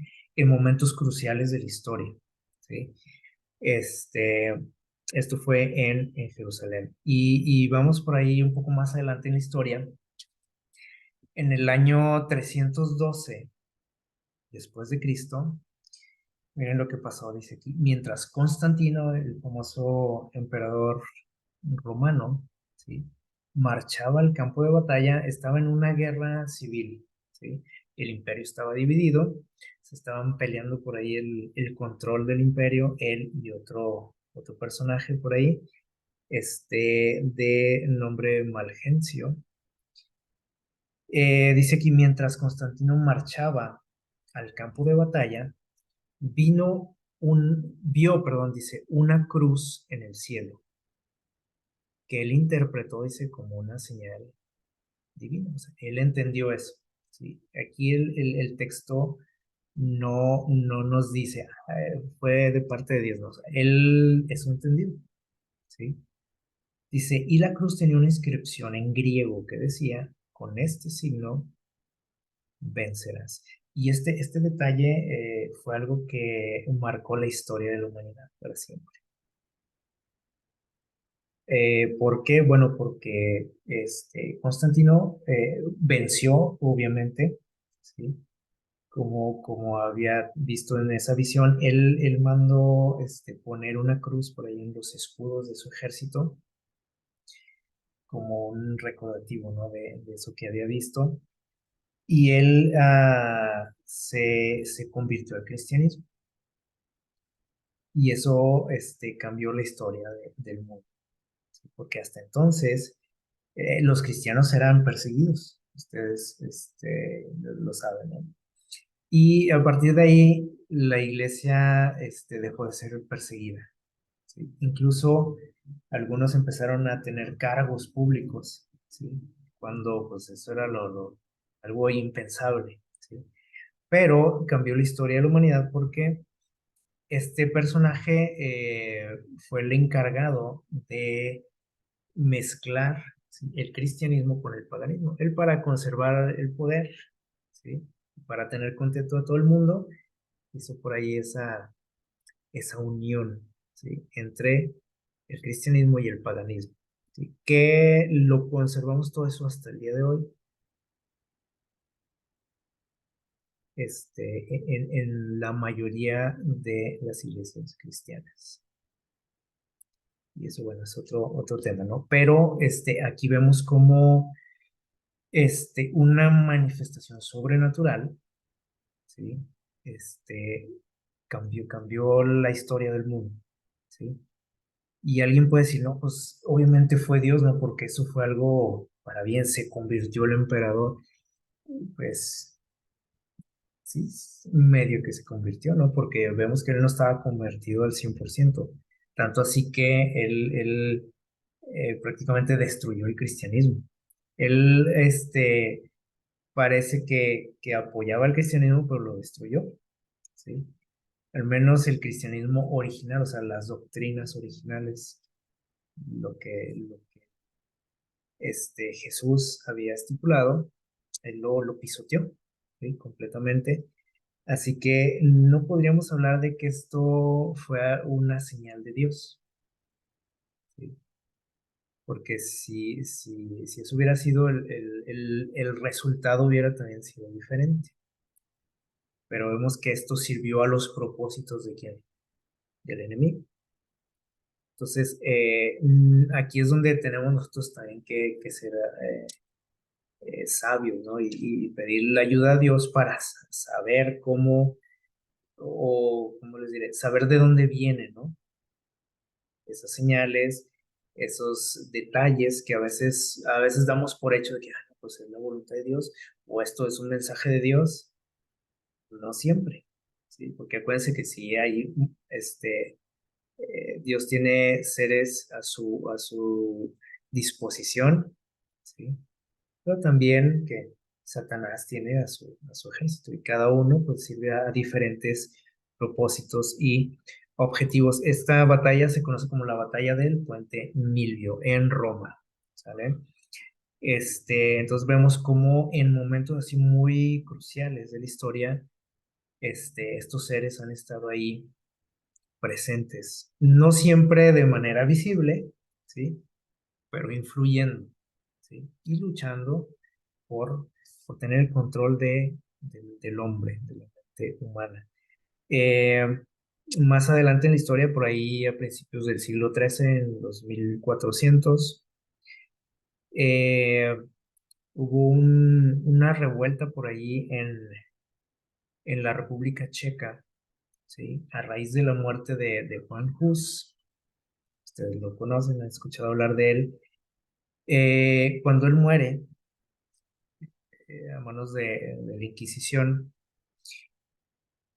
momentos cruciales de la historia, ¿sí? Este, Esto fue en Jerusalén. Y vamos por ahí un poco más adelante en la historia. En el año 312 después de Cristo, miren lo que pasó, dice aquí. Mientras Constantino, el famoso emperador romano, ¿sí? Marchaba al campo de batalla, estaba en una guerra civil, ¿sí? El imperio estaba dividido, se estaban peleando por ahí el control del imperio, él y otro personaje por ahí, de nombre Malgencio. Dice que mientras Constantino marchaba al campo de batalla, perdón, dice, una cruz en el cielo, que él interpretó, dice, como una señal divina. O sea, él entendió eso. ¿Sí? Aquí el texto no nos dice, fue de parte de Dios, no, o sea, él eso entendió. ¿Sí? Dice, y la cruz tenía una inscripción en griego que decía, con este signo vencerás. Y este detalle fue algo que marcó la historia de la humanidad para siempre. ¿Por qué? Bueno, porque Constantino venció, obviamente, ¿sí? Como había visto en esa visión, él mandó poner una cruz por ahí en los escudos de su ejército, como un recordativo, ¿no? De eso que había visto. Y él se convirtió al cristianismo. Y eso cambió la historia del mundo, ¿sí? Porque hasta entonces los cristianos eran perseguidos. Ustedes lo saben, ¿no? Y a partir de ahí, la iglesia dejó de ser perseguida. ¿Sí? Incluso algunos empezaron a tener cargos públicos, ¿sí? Cuando pues eso era algo impensable, ¿sí? Pero cambió la historia de la humanidad porque este personaje fue el encargado de mezclar, ¿sí? El cristianismo con el paganismo, él para conservar el poder, ¿sí? Para tener contento a todo el mundo, hizo por ahí esa unión, ¿sí? Entre el cristianismo y el paganismo, ¿sí? Que lo conservamos todo eso hasta el día de hoy, en la mayoría de las iglesias cristianas. Y eso, bueno, es otro tema, ¿no? Pero aquí vemos como una manifestación sobrenatural, ¿sí? Este, cambió la historia del mundo, ¿sí? Y alguien puede decir, no, pues obviamente fue Dios, ¿no? Porque eso fue algo para bien, se convirtió el emperador. Pues sí, medio que se convirtió, ¿no? Porque vemos que él no estaba convertido al 100%. Tanto así que él prácticamente destruyó el cristianismo. Él, parece que apoyaba el cristianismo, pero lo destruyó, ¿sí? Al menos el cristianismo original, o sea, las doctrinas originales, lo que Jesús había estipulado, él lo pisoteó, ¿sí? Completamente. Así que no podríamos hablar de que esto fue una señal de Dios, ¿sí? Porque si eso hubiera sido el resultado hubiera también sido diferente. Pero vemos que esto sirvió a los propósitos de quién, del enemigo. Entonces, aquí es donde tenemos nosotros también que ser sabios, ¿no? Y pedir la ayuda a Dios para saber cómo, o cómo les diré, saber de dónde vienen, ¿no? Esas señales, esos detalles que a veces damos por hecho de que, no, pues es la voluntad de Dios, o esto es un mensaje de Dios, no siempre, ¿sí? Porque acuérdense que si hay, Dios tiene seres a su disposición, ¿sí? Pero también que Satanás tiene a su ejército y cada uno pues sirve a diferentes propósitos y objetivos. Esta batalla se conoce como la batalla del Puente Milvio en Roma, ¿sale? Entonces vemos cómo en momentos así muy cruciales de la historia, estos seres han estado ahí presentes, no siempre de manera visible, ¿sí? Pero influyendo, ¿sí? Y luchando por tener el control del hombre, de la mente humana. Eh, Más adelante en la historia, por ahí a principios del siglo XIII, en los 1400, eh, hubo una revuelta por ahí en la República Checa, ¿sí? A raíz de la muerte de Juan Hus. Ustedes lo conocen, han escuchado hablar de él. Cuando él muere, a manos de la Inquisición,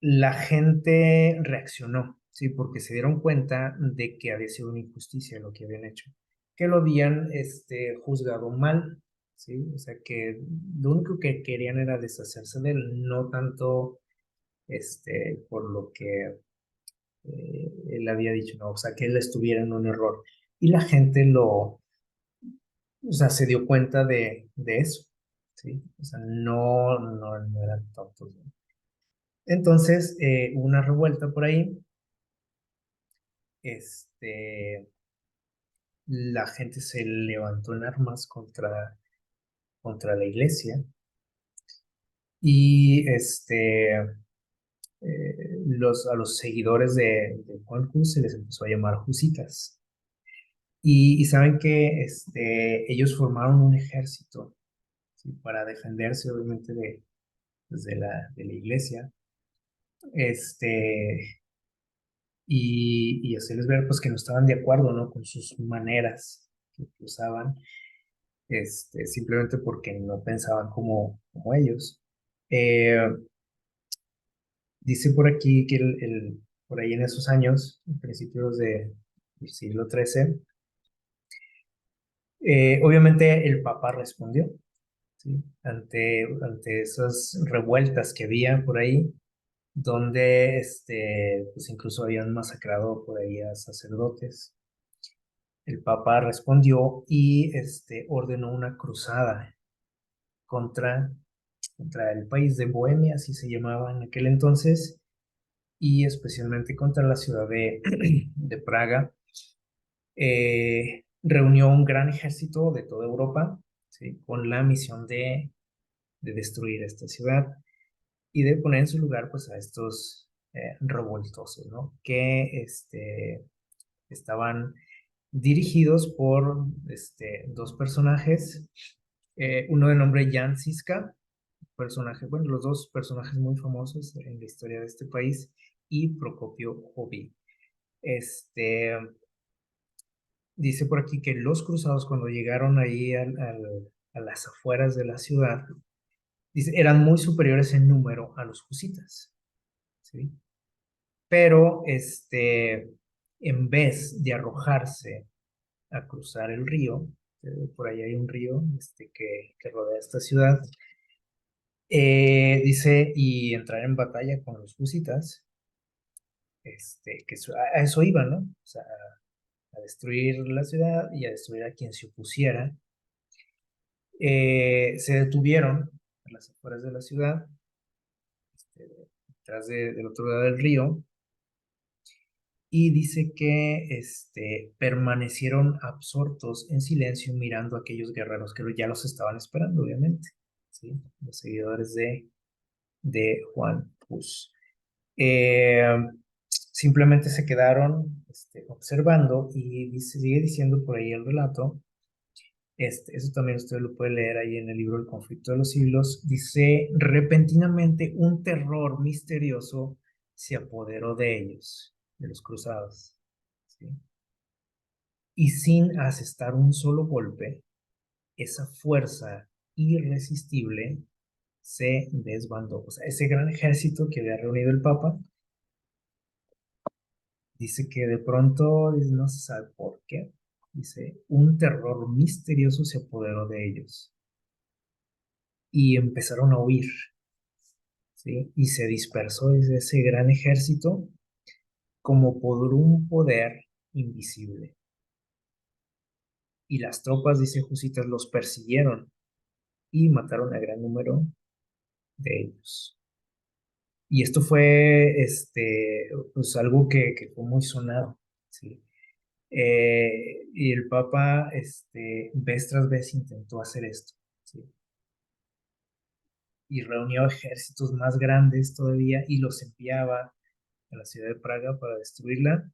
la gente reaccionó, ¿sí? Porque se dieron cuenta de que había sido una injusticia lo que habían hecho, que lo habían juzgado mal, ¿sí? O sea, que lo único que querían era deshacerse de él, no tanto por lo que él había dicho, no, o sea, que él estuviera en un error. Y la gente o sea, se dio cuenta de eso, ¿sí? O sea, no eran tontos, ¿no? Entonces, hubo una revuelta por ahí, este, la gente se levantó en armas contra la iglesia y a los seguidores de Juan Hus se les empezó a llamar Husitas. Y saben que ellos formaron un ejército, ¿sí? Para defenderse, obviamente, pues, de la iglesia, y hacerles ver pues que no estaban de acuerdo, ¿no? Con sus maneras que usaban, simplemente porque no pensaban como ellos. Eh, Dice por aquí que por ahí en esos años, en principios del siglo XIII, obviamente el Papa respondió, ¿sí? Ante esas revueltas que había por ahí, donde pues incluso habían masacrado por ahí a sacerdotes. El Papa respondió y ordenó una cruzada contra, contra el país de Bohemia, así se llamaba en aquel entonces, y especialmente contra la ciudad de Praga. Reunió un gran ejército de toda Europa, ¿sí? Con la misión de destruir esta ciudad y de poner en su lugar pues a estos revoltosos, ¿no? Que estaban dirigidos por dos personajes, uno de nombre Jan Žižka, personaje, bueno, los dos personajes muy famosos en la historia de este país, y Procopio Jovi. Dice por aquí que los cruzados cuando llegaron ahí a las afueras de la ciudad, dice, eran muy superiores en número a los husitas, ¿sí? Pero en vez de arrojarse a cruzar el río, por ahí hay un río que rodea esta ciudad, dice, y entrar en batalla con los husitas, a eso iba, ¿no? O sea, a destruir la ciudad y a destruir a quien se opusiera. Se detuvieron a las afueras de la ciudad, detrás del otro lado del río, y dice que permanecieron absortos en silencio mirando a aquellos guerreros que ya los estaban esperando, obviamente, ¿sí? Los seguidores de Juan Hus. Simplemente se quedaron observando y sigue diciendo por ahí el relato. Eso también usted lo puede leer ahí en el libro El conflicto de los siglos. Dice, repentinamente un terror misterioso se apoderó de ellos, de los cruzados, ¿sí? Y sin asestar un solo golpe, esa fuerza irresistible se desbandó. O sea, ese gran ejército que había reunido el Papa, dice que de pronto, no se sabe por qué, dice, un terror misterioso se apoderó de ellos y empezaron a huir, ¿sí? Y se dispersó ese gran ejército como por un poder invisible. Y las tropas, dice Jusitas, los persiguieron y mataron a gran número de ellos. Y esto fue pues algo que fue muy sonado, ¿sí? Y el Papa vez tras vez intentó hacer esto, ¿sí? Y reunió ejércitos más grandes todavía y los enviaba a la ciudad de Praga para destruirla,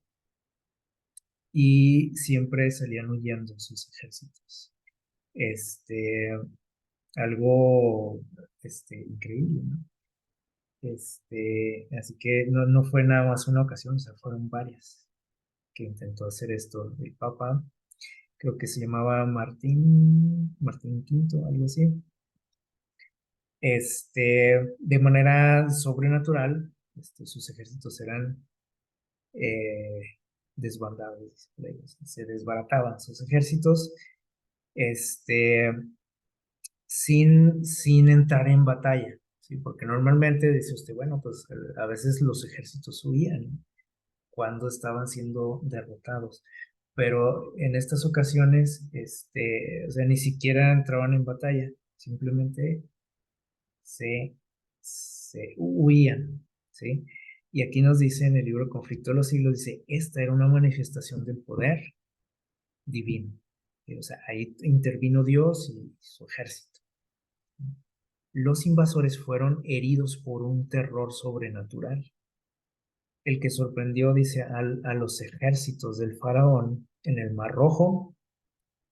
y siempre salían huyendo sus ejércitos. Este, Algo increíble, ¿no? Así que no fue nada más una ocasión, o sea, fueron varias que intentó hacer esto el Papa. Creo que se llamaba Martín Quinto, algo así. De manera sobrenatural, sus ejércitos eran eh, desbandados, se desbarataban sus ejércitos, este, sin entrar en batalla, ¿sí? Porque normalmente dice usted, bueno, pues a veces los ejércitos huían cuando estaban siendo derrotados, pero en estas ocasiones, o sea, ni siquiera entraban en batalla, simplemente se, se huían, ¿sí? Y aquí nos dice en el libro Conflicto de los Siglos, dice, esta era una manifestación del poder divino. O sea, ahí intervino Dios y su ejército. Los invasores fueron heridos por un terror sobrenatural, el que sorprendió, dice, a los ejércitos del faraón en el Mar Rojo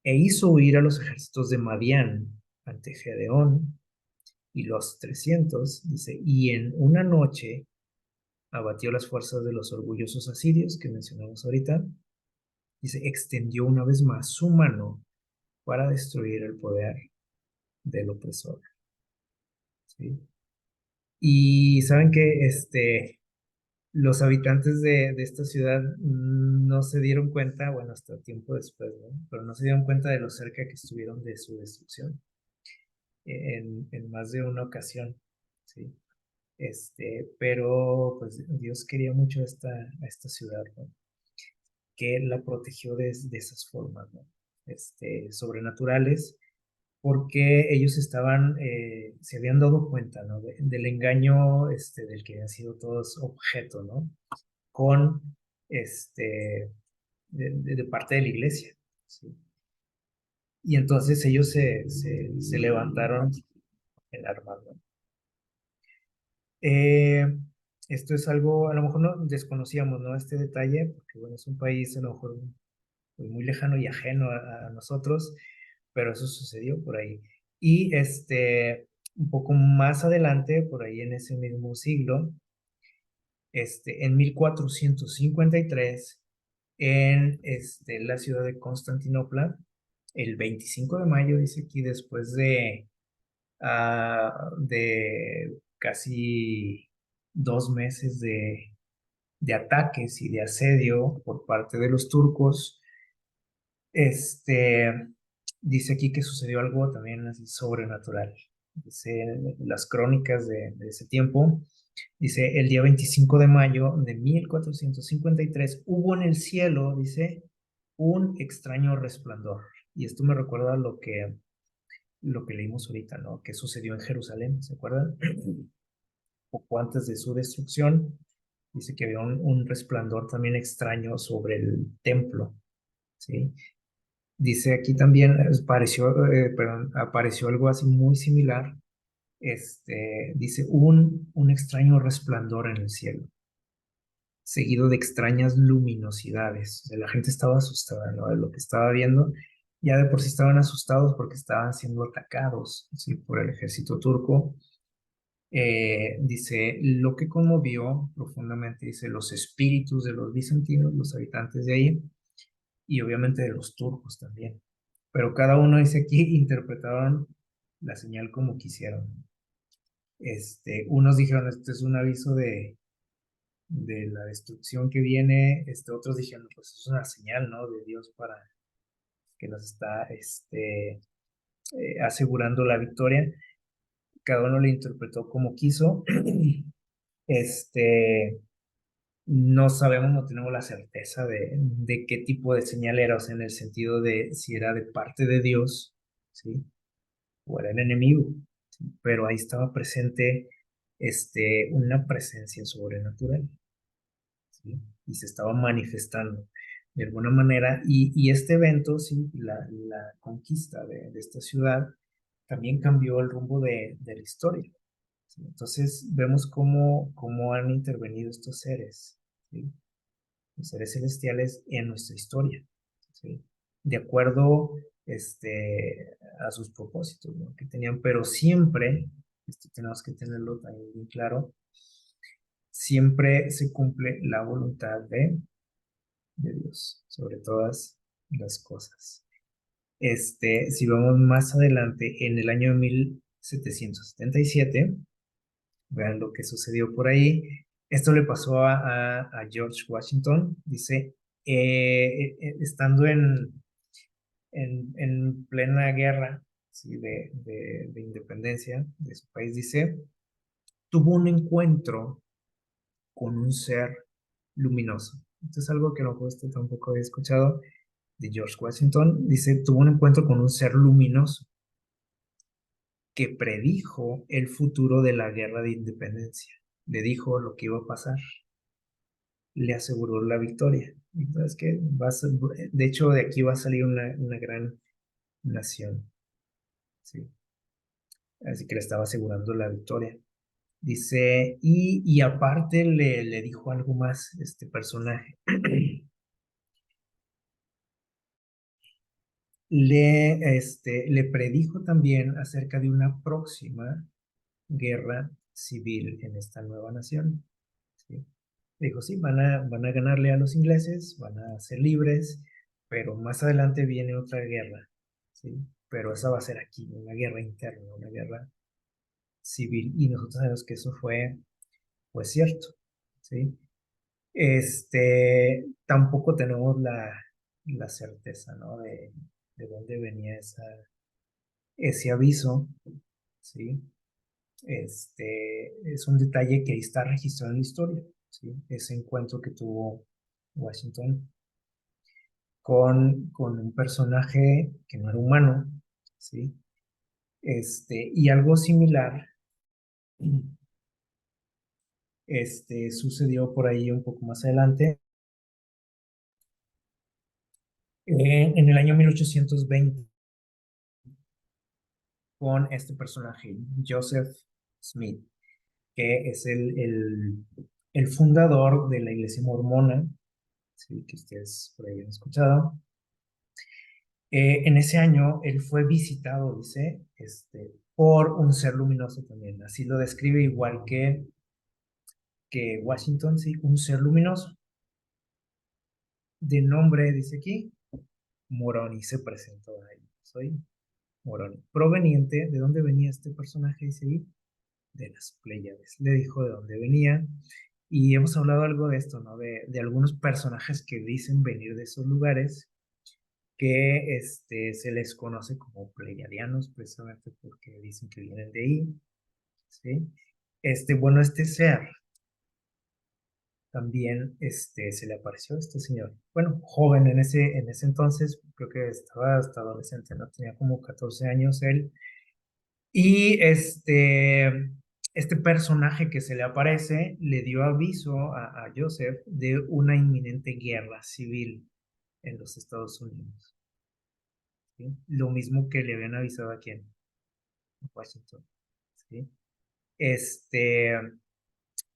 e hizo huir a los ejércitos de Madián ante Gedeón y los 300, dice, y en una noche abatió las fuerzas de los orgullosos asirios que mencionamos ahorita, dice, extendió una vez más su mano para destruir el poder del opresor, ¿sí? Y saben que los habitantes de esta ciudad no se dieron cuenta, bueno, hasta tiempo después, ¿no? Pero no se dieron cuenta de lo cerca que estuvieron de su destrucción en más de una ocasión, ¿sí? Pero pues Dios quería mucho a esta ciudad, ¿no? Que la protegió de esas formas, ¿no? Sobrenaturales, porque ellos se habían dado cuenta, ¿no? Del engaño, del que habían sido todos objeto, ¿no? Con, de parte de la iglesia, ¿sí? Y entonces ellos se levantaron en armas, ¿no? Eh, Esto es algo, a lo mejor no desconocíamos, ¿no? Este detalle, porque bueno, es un país a lo mejor pues, muy lejano y ajeno a nosotros, pero eso sucedió por ahí. Y un poco más adelante, por ahí en ese mismo siglo, en 1453, en la ciudad de Constantinopla, el 25 de mayo, dice aquí, después de casi 2 meses de ataques y de asedio por parte de los turcos, este, dice aquí que sucedió algo también así sobrenatural. Dice las crónicas de ese tiempo, dice, el día 25 de mayo de 1453 hubo en el cielo, dice, un extraño resplandor. Y esto me recuerda lo que leímos ahorita, ¿no? Que sucedió en Jerusalén, ¿se acuerdan? Poco antes de su destrucción, dice que había un resplandor también extraño sobre el templo, ¿sí? Dice aquí también, apareció algo así muy similar. Dice, un extraño resplandor en el cielo, seguido de extrañas luminosidades. O sea, la gente estaba asustada, ¿no? De lo que estaba viendo. Ya de por sí estaban asustados porque estaban siendo atacados, ¿sí? Por el ejército turco. Dice, lo que conmovió profundamente, dice, los espíritus de los bizantinos, los habitantes de ahí, y obviamente de los turcos también. Pero cada uno, dice aquí, interpretaron la señal como quisieron. Unos dijeron, este es un aviso de la destrucción que viene, otros dijeron, pues es una señal, ¿no? De Dios para que nos está asegurando la victoria. Cada uno lo interpretó como quiso. Este, no sabemos, no tenemos la certeza de qué tipo de señal era, o sea, en el sentido de si era de parte de Dios, ¿sí? O era el enemigo, ¿sí? Pero ahí estaba presente, una presencia sobrenatural, ¿sí? Y se estaba manifestando de alguna manera, y este evento, sí, la conquista de esta ciudad, también cambió el rumbo de la historia, ¿sí? Entonces vemos cómo han intervenido estos seres, ¿sí? Los seres celestiales en nuestra historia, ¿sí? De acuerdo a sus propósitos, ¿no? Que tenían, pero siempre, esto tenemos que tenerlo también bien claro, siempre se cumple la voluntad de Dios sobre todas las cosas. Si vamos más adelante, en el año 1777. Vean lo que sucedió por ahí. Esto le pasó a George Washington. Dice, estando en plena guerra, ¿sí? de independencia de su país, dice, tuvo un encuentro con un ser luminoso. Esto es algo que a lo mejor usted tampoco había escuchado de George Washington. Dice, tuvo un encuentro con un ser luminoso que predijo el futuro de la guerra de independencia. Le dijo lo que iba a pasar. Le aseguró la victoria. Entonces, que de hecho, de aquí va a salir una gran nación. ¿Sí? Así que le estaba asegurando la victoria. Dice, y aparte le dijo algo más este personaje. Le predijo también acerca de una próxima guerra civil en esta nueva nación. ¿Sí? Dijo, sí, van a ganarle a los ingleses, van a ser libres, pero más adelante viene otra guerra, ¿sí? Pero esa va a ser aquí, una guerra interna, una guerra civil, y nosotros sabemos que eso fue cierto, ¿sí? Tampoco tenemos la certeza, ¿no? De dónde venía ese aviso, ¿sí? Es un detalle que está registrado en la historia, ¿sí? Ese encuentro que tuvo Washington con un personaje que no era humano, ¿sí? Y algo similar, sucedió por ahí un poco más adelante, en el año 1820, con este personaje, Joseph Smith, que es el fundador de la iglesia mormona, ¿sí? Que ustedes por ahí han escuchado. En ese año él fue visitado, dice, por un ser luminoso también. Así lo describe igual que Washington, sí, un ser luminoso. De nombre, dice aquí, Moroni se presentó ahí. Soy Moroni. Proveniente, ¿de dónde venía este personaje? Dice ahí, de las Pléyades. Le dijo de dónde venía. Y hemos hablado algo de esto, ¿no? De algunos personajes que dicen venir de esos lugares que se les conoce como pleiadianos, precisamente porque dicen que vienen de ahí, ¿sí? Bueno, este ser también se le apareció a este señor. Bueno, joven en ese entonces, creo que estaba hasta adolescente, ¿no? Tenía como 14 años él. Y este personaje que se le aparece le dio aviso a Joseph de una inminente guerra civil en los Estados Unidos, ¿sí? Lo mismo que le habían avisado a quién, a Washington, ¿sí? Este,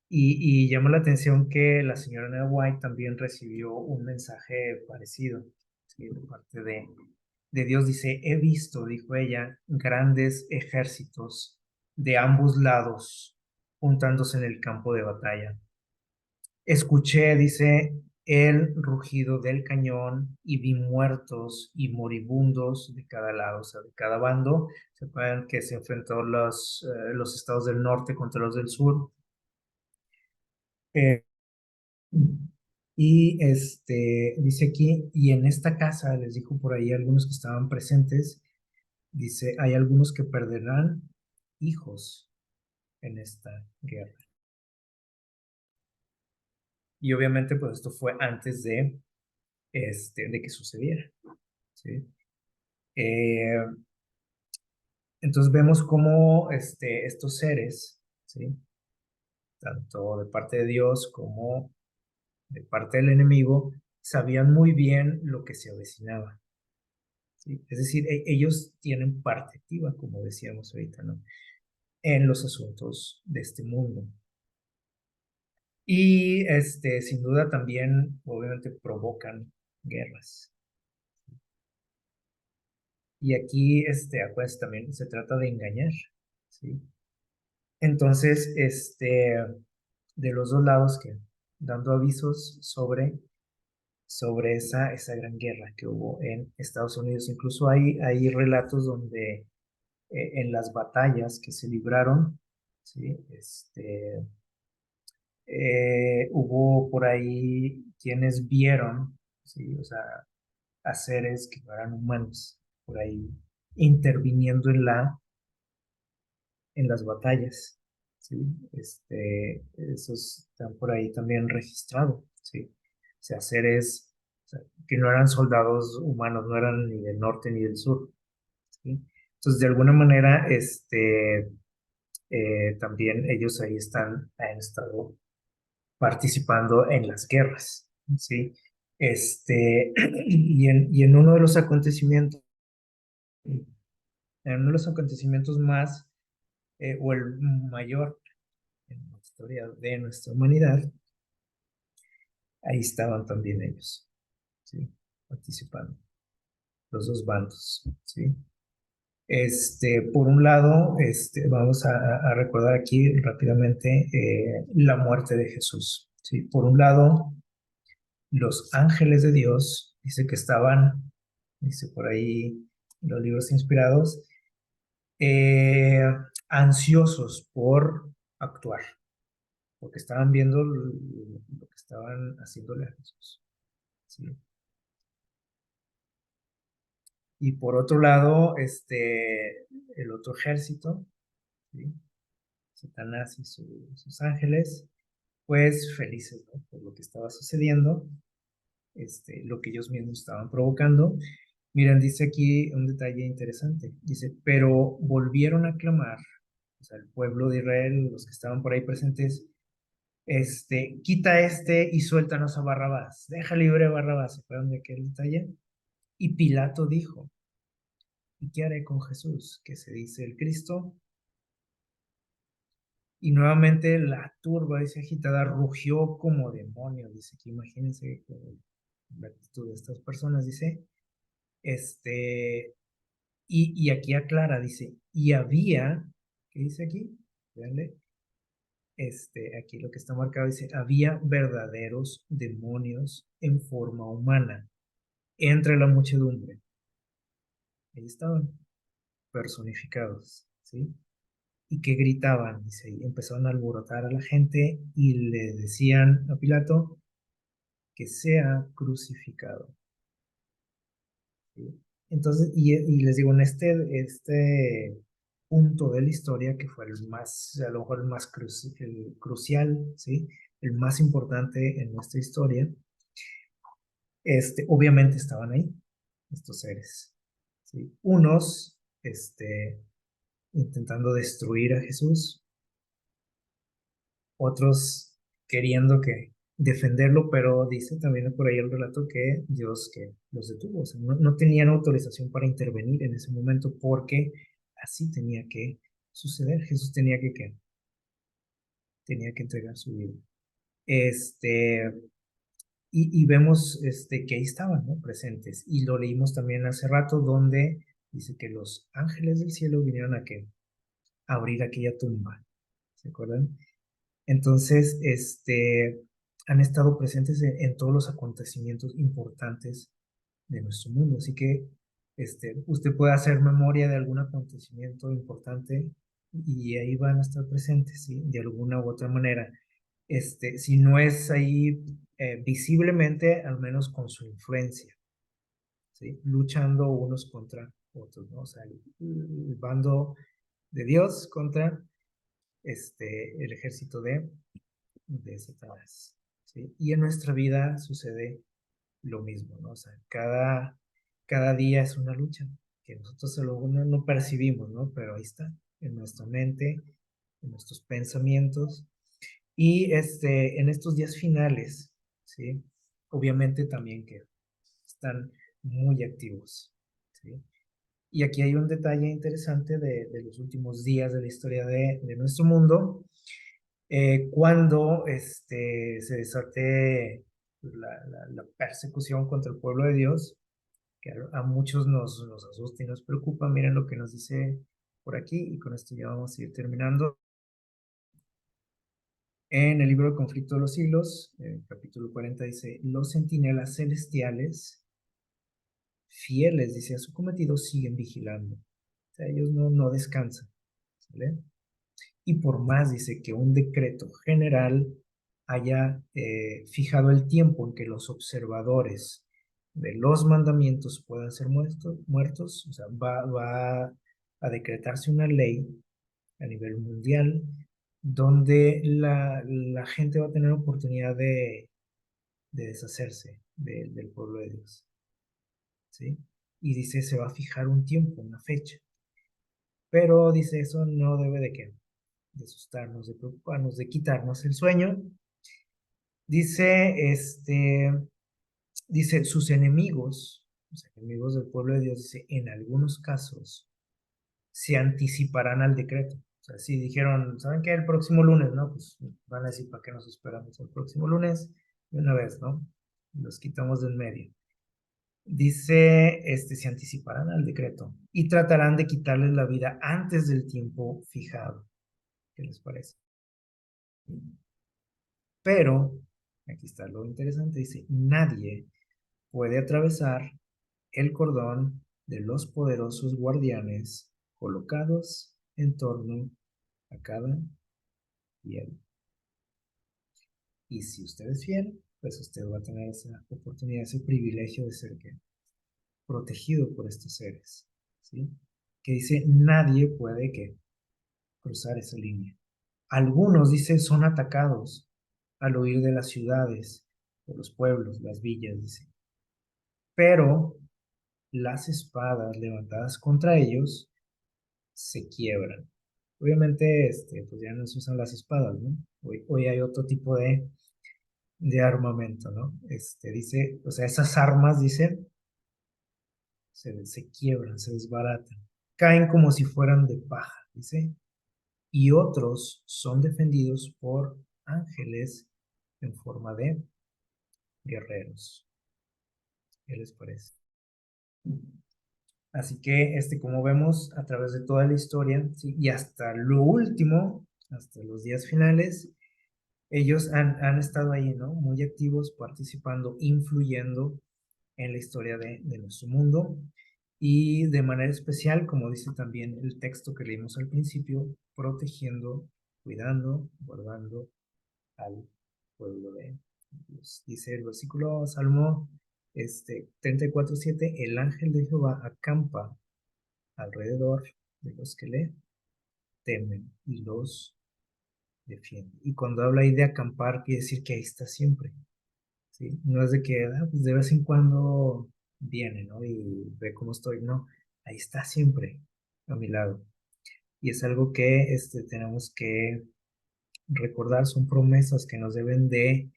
y llamó la atención que la señora Nell White también recibió un mensaje parecido, ¿sí? De parte de Dios. Dice, he visto, dijo ella, grandes ejércitos de ambos lados juntándose en el campo de batalla. Escuché, dice, el rugido del cañón y vi muertos y moribundos de cada lado, o sea, de cada bando. Se acuerdan que se enfrentó los estados del norte contra los del sur. Eh, y dice aquí, y en esta casa, les dijo por ahí algunos que estaban presentes, dice, hay algunos que perderán hijos en esta guerra. Y obviamente, pues esto fue antes de que sucediera, ¿sí? Eh, entonces vemos cómo estos seres, ¿sí? Tanto de parte de Dios como de parte del enemigo, sabían muy bien lo que se avecinaba, ¿sí? Es decir, ellos tienen parte activa, como decíamos ahorita, ¿no? En los asuntos de este mundo. Y sin duda también, obviamente, provocan guerras. Y aquí, acuérdense, también se trata de engañar, ¿sí? Entonces, de los dos lados que dando avisos sobre esa gran guerra que hubo en Estados Unidos. Incluso hay relatos donde en las batallas que se libraron, ¿sí? Hubo por ahí quienes vieron, ¿sí? O sea, a seres que no eran humanos, por ahí interviniendo en las batallas, ¿sí? Esos están por ahí también registrados, ¿sí? O sea, seres, o sea, que no eran soldados humanos, no eran ni del norte ni del sur, ¿sí? Entonces, de alguna manera, también ellos ahí han estado participando en las guerras, ¿sí? Y en uno de los acontecimientos, más, o el mayor en la historia de nuestra humanidad, ahí estaban también ellos, ¿sí? Participando, los dos bandos, ¿sí? Por un lado, vamos a recordar aquí rápidamente la muerte de Jesús, ¿sí? Por un lado, los ángeles de Dios, dice que estaban, dice por ahí los libros inspirados, eh, ansiosos por actuar, porque estaban viendo lo que estaban haciéndole a Jesús, ¿sí? Y por otro lado, el otro ejército, ¿sí? Satanás y sus ángeles, pues felices, ¿no? Por lo que estaba sucediendo, lo que ellos mismos estaban provocando. Miren, dice aquí un detalle interesante. Dice, pero volvieron a clamar, o sea, el pueblo de Israel, los que estaban por ahí presentes, quita y suéltanos a Barrabás, deja libre a Barrabás. ¿Se acuerdan de aquel detalle? Y Pilato dijo, ¿y qué haré con Jesús, que se dice el Cristo? Y nuevamente la turba, dice agitada, rugió como demonio. Dice que imagínense la actitud de estas personas, dice, este, y aquí aclara, dice, y había, ¿qué dice aquí? Veanle, aquí lo que está marcado dice, había verdaderos demonios en forma humana entre la muchedumbre. Ahí estaban, personificados, ¿sí? Y que gritaban, dice, y empezaron a alborotar a la gente y le decían a Pilato que sea crucificado, ¿sí? Entonces, y les digo, en este punto de la historia, que fue el más, a lo mejor el más el crucial, ¿sí? El más importante en nuestra historia, obviamente estaban ahí, estos seres, ¿sí? Unos, intentando destruir a Jesús, otros queriendo que defenderlo, pero dice también por ahí el relato que Dios que los detuvo, o sea, no tenían autorización para intervenir en ese momento porque así tenía que suceder. Jesús tenía que entregar su vida. Este, y vemos que ahí estaban, ¿no? Presentes. Y lo leímos también hace rato, donde dice que los ángeles del cielo vinieron a abrir aquella tumba. ¿Se acuerdan? Entonces, han estado presentes en todos los acontecimientos importantes de nuestro mundo. Así que usted puede hacer memoria de algún acontecimiento importante y ahí van a estar presentes, ¿sí? De alguna u otra manera. Si no es ahí visiblemente, al menos con su influencia, ¿sí? Luchando unos contra otros, ¿no? O sea, el bando de Dios contra el ejército de Satanás, ¿sí? Y en nuestra vida sucede lo mismo, ¿no? O sea, cada día es una lucha que nosotros luego no percibimos, ¿no? Pero ahí está, en nuestra mente, en nuestros pensamientos. Y en estos días finales, ¿sí? Obviamente también que están muy activos, ¿sí? Y aquí hay un detalle interesante de los últimos días de la historia de nuestro mundo, cuando se desate la persecución contra el pueblo de Dios, que a muchos nos asusta y nos preocupa. Miren lo que nos dice por aquí, y con esto ya vamos a ir terminando. En el libro de Conflicto de los Siglos, capítulo 40, dice, los centinelas celestiales, fieles, dice, a su cometido, siguen vigilando. sea, ellos no descansan, ¿sale? Y por más, dice, que un decreto general haya fijado el tiempo en que los observadores de los mandamientos puedan ser muertos, o sea, va a decretarse una ley a nivel mundial donde la gente va a tener oportunidad de deshacerse del pueblo de Dios, ¿sí? Y dice, se va a fijar un tiempo, una fecha. Pero dice, eso no debe de qué, de asustarnos, de preocuparnos, de quitarnos el sueño. Dice, dice, sus enemigos, los enemigos del pueblo de Dios, dice, en algunos casos se anticiparán al decreto. O sea, si dijeron, ¿saben qué? El próximo lunes, ¿no? Pues van a decir, ¿para qué nos esperamos el próximo lunes? De una vez, ¿no? Los quitamos del medio. Dice, se anticiparán al decreto y tratarán de quitarles la vida antes del tiempo fijado. ¿Qué les parece? Pero, aquí está lo interesante, dice, nadie puede atravesar el cordón de los poderosos guardianes colocados en torno a cada fiel. Y si usted es fiel, pues usted va a tener esa oportunidad, ese privilegio de ser protegido por estos seres, ¿sí? Que dice, nadie puede cruzar esa línea. Algunos, dice, son atacados al huir de las ciudades, de los pueblos, las villas, dice. Pero las espadas levantadas contra ellos se quiebran. Obviamente, pues ya no se usan las espadas, ¿no? Hoy hay otro tipo de armamento, ¿no? Dice, o sea, esas armas, dice, se quiebran, se desbaratan, caen como si fueran de paja, dice, y otros son defendidos por ángeles en forma de guerreros. ¿Qué les parece? Así que, como vemos a través de toda la historia, ¿sí? Y hasta lo último, hasta los días finales, ellos han estado ahí, ¿no? Muy activos, participando, influyendo en la historia de nuestro mundo. Y de manera especial, como dice también el texto que leímos al principio, protegiendo, cuidando, guardando al pueblo de Dios. Dice el versículo Salmo 34:7, el ángel de Jehová acampa alrededor de los que le temen y los defiende. Y cuando habla ahí de acampar, quiere decir que ahí está siempre, ¿sí? No es de que pues de vez en cuando viene, ¿no? Y ve cómo estoy, no, ahí está siempre a mi lado. Y es algo que tenemos que recordar, son promesas que nos deben de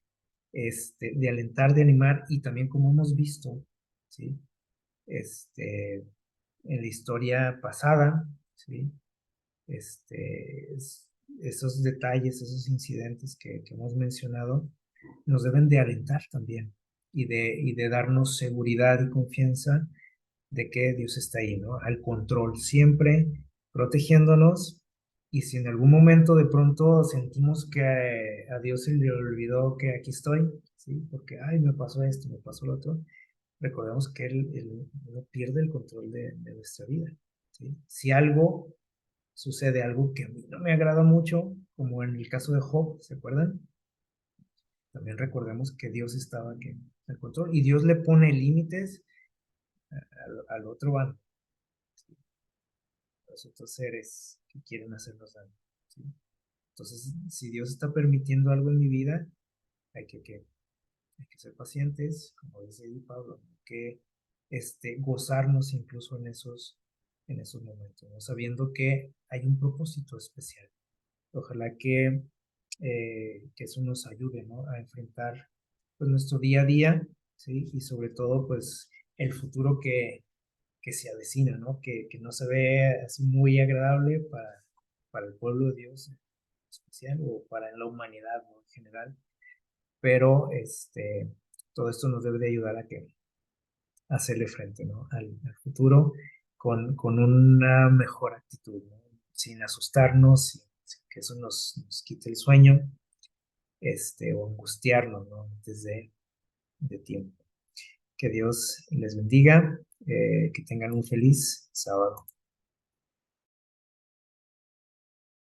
alentar, de animar, y también como hemos visto, ¿sí? En la historia pasada, ¿sí? Esos detalles, esos incidentes que hemos mencionado, nos deben de alentar también y de darnos seguridad y confianza de que Dios está ahí, ¿no? Al control, siempre protegiéndonos. Y si en algún momento de pronto sentimos que a Dios se le olvidó que aquí estoy, ¿sí? Porque, ay, me pasó esto, me pasó lo otro, recordemos que Él no pierde el control de nuestra vida, ¿sí? Si algo sucede, algo que a mí no me agrada mucho, como en el caso de Job, ¿se acuerdan? También recordemos que Dios estaba aquí en el control y Dios le pone límites al otro bando, ¿sí? Los otros seres que quieren hacernos daño, ¿sí? Entonces, si Dios está permitiendo algo en mi vida, hay hay que ser pacientes, como dice ahí Pablo, hay que gozarnos incluso en esos momentos, ¿no? Sabiendo que hay un propósito especial. Ojalá que eso nos ayude, ¿no? A enfrentar pues, nuestro día a día, ¿sí? Y sobre todo, pues, el futuro que se avecina, ¿no? Que no se ve así muy agradable para el pueblo de Dios en especial o para la humanidad, ¿no? En general. Pero todo esto nos debe de ayudar a hacerle frente, ¿no? Al futuro con una mejor actitud, ¿no? Sin asustarnos, sin que eso nos quite el sueño, o angustiarnos, ¿no? Antes de tiempo. Que Dios les bendiga, que tengan un feliz sábado.